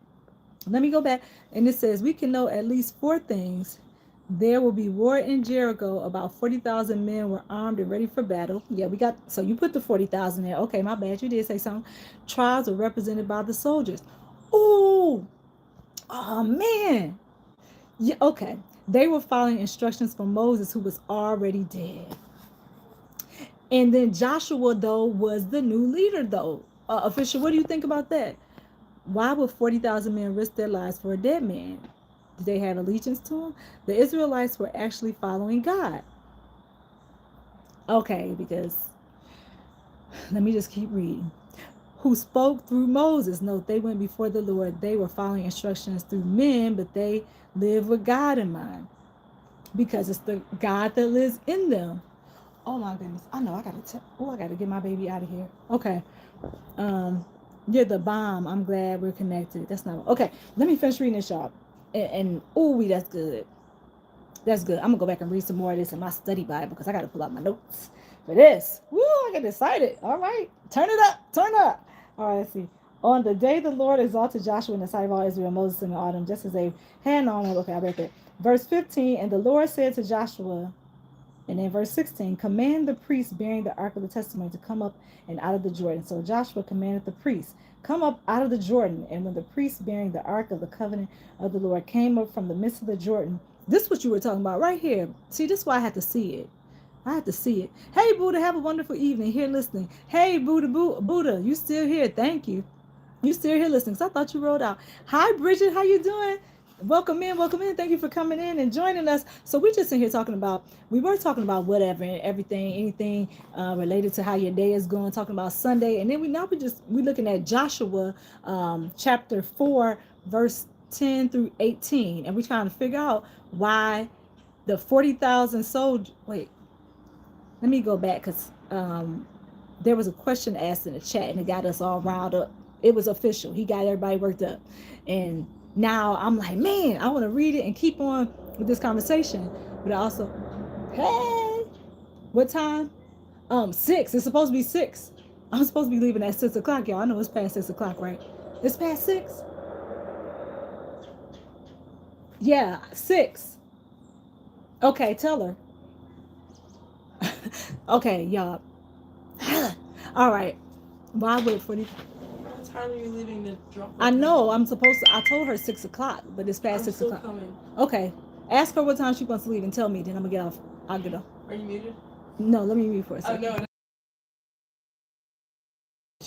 [SPEAKER 1] Let me go back. And it says, we can know at least 4 things. There will be war in Jericho. About 40,000 men were armed and ready for battle. Yeah, so you put the 40,000 there. Okay, my bad. You did say something. Tribes are represented by the soldiers. Oh, man. Yeah, okay. They were following instructions from Moses, who was already dead. And then Joshua, though, was the new leader, though. Official, what do you think about that? Why would 40,000 men risk their lives for a dead man? Did they have allegiance to him? The Israelites were actually following God. Okay, because let me just keep reading. Who spoke through Moses? No, they went before the Lord. They were following instructions through men, but they lived with God in mind, because it's the God that lives in them. Oh my goodness! I know I gotta get my baby out of here. Okay, you're the bomb. I'm glad we're connected. That's not okay. Let me finish reading this, y'all. And that's good. That's good. I'm gonna go back and read some more of this in my study Bible, because I gotta pull out my notes for this. Woo! I get excited. All right, turn it up. All right, let's see. On the day the Lord exalted Joshua in the sight of all Israel, Moses and all them, just as they had known. Okay, I read that. Verse 15, and the Lord said to Joshua, and then verse 16, command the priests bearing the ark of the testimony to come up and out of the Jordan. So Joshua commanded the priests, come up out of the Jordan. And when the priests bearing the ark of the covenant of the Lord came up from the midst of the Jordan, this is what you were talking about right here. See, this is why I had to see it. Hey, Buddha, have a wonderful evening here listening. Hey, Buddha, you still here? Thank you. You still here listening? Because I thought you rolled out. Hi, Bridget, how you doing? Welcome in. Thank you for coming in and joining us. So we just in here we were talking about whatever and everything, anything related to how your day is going, talking about Sunday. And then we're looking at Joshua chapter 4, verse 10 through 18. And we're trying to figure out why the 40,000 soldiers, wait, let me go back, because there was a question asked in the chat and it got us all riled up. It was official. He got everybody worked up. And now I'm like, man, I want to read it and keep on with this conversation. But I also, hey, what time? 6. It's supposed to be 6. I'm supposed to be leaving at 6 o'clock, y'all. I know it's past 6 o'clock, right? It's past 6? Yeah, 6. Okay, tell her. Okay, y'all. All right. Why would 40?
[SPEAKER 3] What time are you leaving to drop?
[SPEAKER 1] I know I'm supposed to. I told her 6 o'clock, but it's past
[SPEAKER 3] I'm
[SPEAKER 1] 6 o'clock.
[SPEAKER 3] Coming.
[SPEAKER 1] Okay. Ask her what time she wants to leave and tell me. Then I'm gonna get off. I'll get off.
[SPEAKER 3] Are you muted?
[SPEAKER 1] No, let me read for a second.
[SPEAKER 3] No.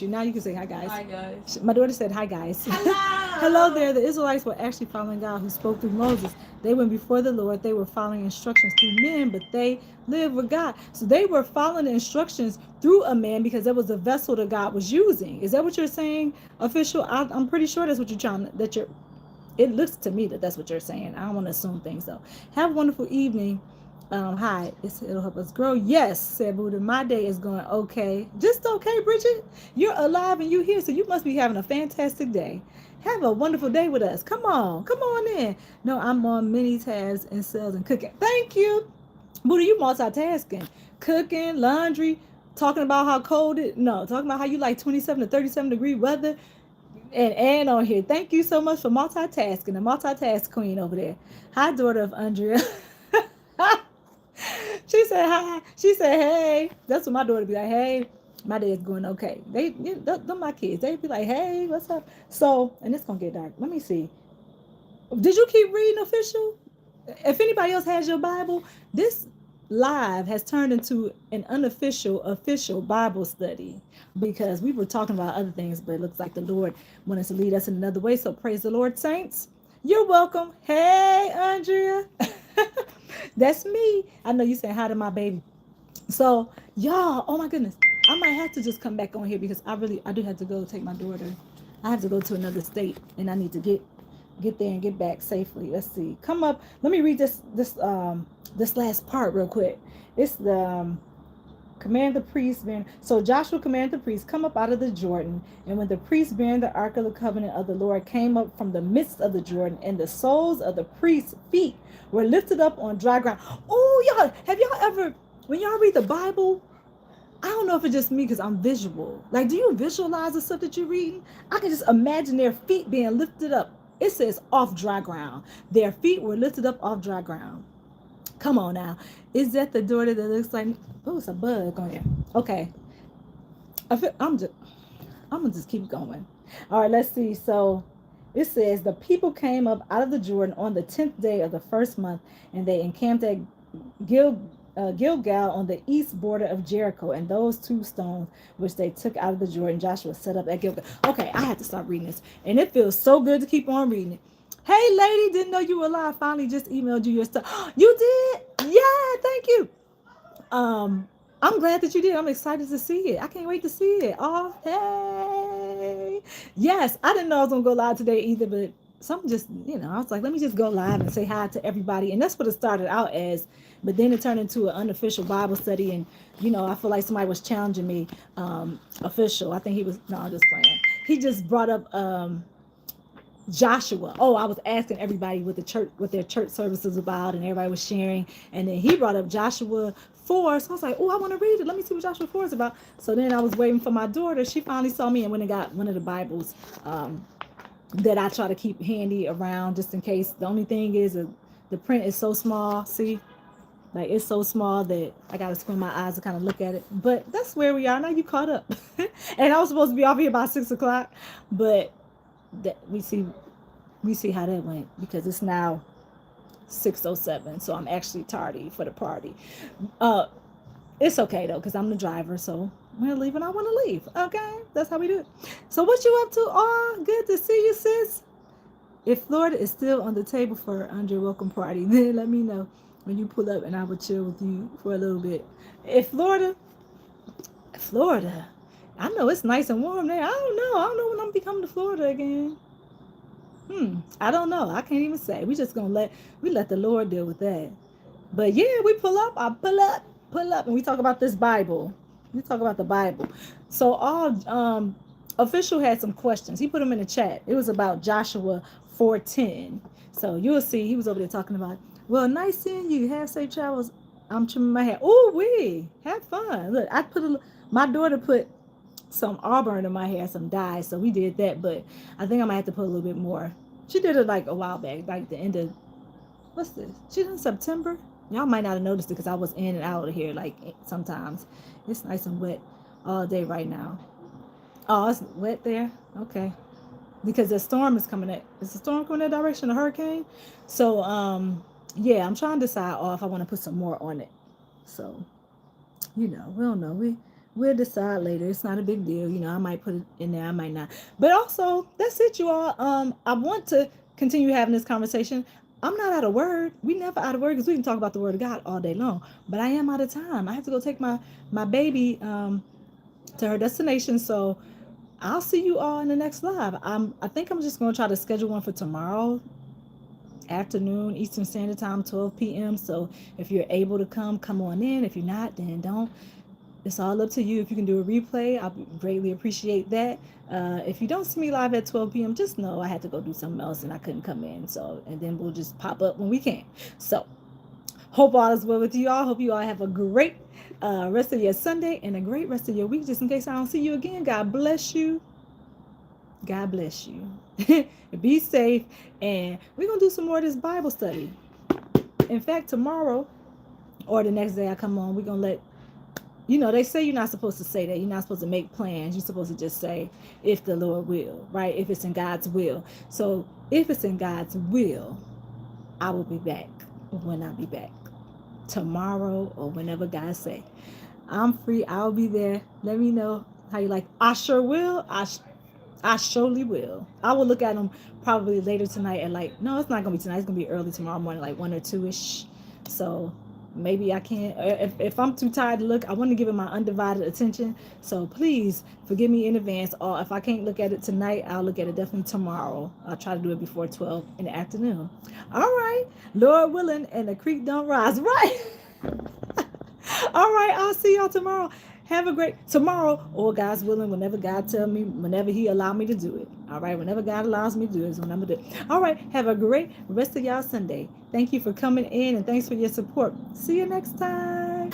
[SPEAKER 1] Now you can say hi, guys.
[SPEAKER 3] Hi, guys.
[SPEAKER 1] My daughter said hi, guys.
[SPEAKER 3] Hello.
[SPEAKER 1] Hello there. The Israelites were actually following God who spoke through Moses. They went before the Lord. They were following instructions through men, but they lived with God. So they were following the instructions through a man because it was a vessel that God was using. Is that what you're saying, official? I'm pretty sure that's what you're trying. It looks to me that that's what you're saying. I don't want to assume things though. Have a wonderful evening. Hi, it'll help us grow. Yes, said Buddha. My day is going okay. Just okay, Bridget. You're alive and you're here, so you must be having a fantastic day. Have a wonderful day with us. Come on in. No, I'm on many tabs and sales and cooking. Thank you. Buddha, you multitasking. Cooking, laundry, talking about how cold it, no, talking about how you like 27 to 37 degree weather. And on here. Thank you so much for multitasking. The multitask queen over there. Hi, daughter of Andrea. She said hi. She said hey. That's what my daughter be like. Hey, my day is going okay. They're my kids. They be like, hey, what's up? So, and it's gonna get dark. Let me see. Did you keep reading, official? If anybody else has your Bible, this live has turned into an unofficial official Bible study because we were talking about other things, but it looks like the Lord wanted to lead us in another way. So praise the Lord, saints. You're welcome. Hey, Andrea. That's me. I know you saying hi to my baby. So y'all, oh my goodness, I might have to just come back on here because I do have to go take my daughter. I have to go to another state and I need to get there and get back safely. Let's see. Come up. Let me read this last part real quick. It's the command the priests bearing. So Joshua commanded the priests, come up out of the Jordan. And when the priests bearing the ark of the covenant of the Lord came up from the midst of the Jordan, and the soles of the priests' feet were lifted up on dry ground. Oh, y'all, have y'all ever, when y'all read the Bible, I don't know if it's just me because I'm visual. Like, do you visualize the stuff that you're reading? I can just imagine their feet being lifted up. It says off dry ground. Their feet were lifted up off dry ground. Come on now. Is that the daughter that looks like, oh, it's a bug on here. Okay. I'm gonna just keep going. All right, let's see. So it says the people came up out of the Jordan on the 10th day of the first month, and they encamped at Gilgal on the east border of Jericho, and those two stones which they took out of the Jordan, Joshua set up at Gilgal. Okay, I have to stop reading this, and it feels so good to keep on reading it. Hey, lady, didn't know you were live. Finally, just emailed you your stuff. You did? Yeah, thank you. I'm glad that you did. I'm excited to see it. I can't wait to see it. Oh, hey. Yes, I didn't know I was going to go live today either, but something just, I was like, let me just go live and say hi to everybody. And that's what it started out as. But then it turned into an unofficial Bible study. And, I feel like somebody was challenging me. Official. I think he was, no, I'm just playing. He just brought up Joshua. Oh, I was asking everybody what their church service was about, and everybody was sharing. And then he brought up Joshua 4. So I was like, oh, I want to read it. Let me see what Joshua 4 is about. So then I was waiting for my daughter. She finally saw me and went and got one of the Bibles that I try to keep handy around just in case. The only thing is the print is so small. See? Like, it's so small that I got to squint my eyes to kind of look at it. But that's where we are. Now you caught up. And I was supposed to be off here by 6 o'clock. But we see how that went because it's now 6:07, so I'm actually tardy for the party. It's okay though because I'm the driver, so I'm gonna leave when I want to leave. Okay, that's how we do it. So what you up to? Oh, good to see you, sis. If Florida is still on the table for Andrea welcome party, then let me know when you pull up and I will chill with you for a little bit. If Florida, I know it's nice and warm there. I don't know when I'm becoming to Florida again. I don't know. I can't even say. We just gonna let the Lord deal with that. But yeah, we pull up. I pull up, and we talk about this Bible. We talk about the Bible. So all official had some questions. He put them in the chat. It was about Joshua 4:10. So you'll see he was over there talking about. Well, nice seeing you. Have safe travels. I'm trimming my hair. Oh, we have fun. Look, my daughter put some auburn in my hair, some dye, so we did that, but I think I might have to put a little bit more. She did it like a while back, like the end of, what's this? She did in September. Y'all might not have noticed it because I was in and out of here. Like sometimes it's nice and wet all day right now. Oh, it's wet there. Okay, because the storm is coming. Is the storm coming that direction? A hurricane. So yeah, I'm trying to decide if I want to put some more on it. So we don't know. We'll decide later. It's not a big deal. I might put it in there. I might not. But also, that's it, you all. I want to continue having this conversation. I'm not out of word. We never out of word because we can talk about the word of God all day long. But I am out of time. I have to go take my baby to her destination. So I'll see you all in the next live. I think I'm just gonna try to schedule one for tomorrow afternoon Eastern Standard Time, 12 p.m. So if you're able to come on in. If you're not, then don't. It's all up to you. If you can do a replay, I greatly appreciate that. If you don't see me live at 12 p.m., just know I had to go do something else and I couldn't come in. So, and then we'll just pop up when we can. So, hope all is well with you all. Hope you all have a great rest of your Sunday and a great rest of your week. Just in case I don't see you again, God bless you. God bless you. Be safe. And we're going to do some more of this Bible study. In fact, tomorrow or the next day I come on, we're going to let they say you're not supposed to say that. You're not supposed to make plans. You're supposed to just say, if the Lord will, right? If it's in God's will. So if it's in God's will, I will be back when I be back. Tomorrow or whenever God say. I'm free. I'll be there. Let me know how you like. I sure will. I surely will. I will look at them probably later tonight at no, it's not going to be tonight. It's going to be early tomorrow morning, 1 or 2-ish. So maybe I can't. If I'm too tired to look, I want to give it my undivided attention. So please forgive me in advance. Or if I can't look at it tonight, I'll look at it definitely tomorrow. I'll try to do it before 12 in the afternoon. All right. Lord willing, and the creek don't rise. Right. All right. I'll see y'all tomorrow. Have a great tomorrow, or God's willing, whenever God tell me, whenever He allow me to do it. All right, whenever God allows me to do it is when I'm gonna do it. All right, have a great rest of y'all Sunday. Thank you for coming in and thanks for your support. See you next time.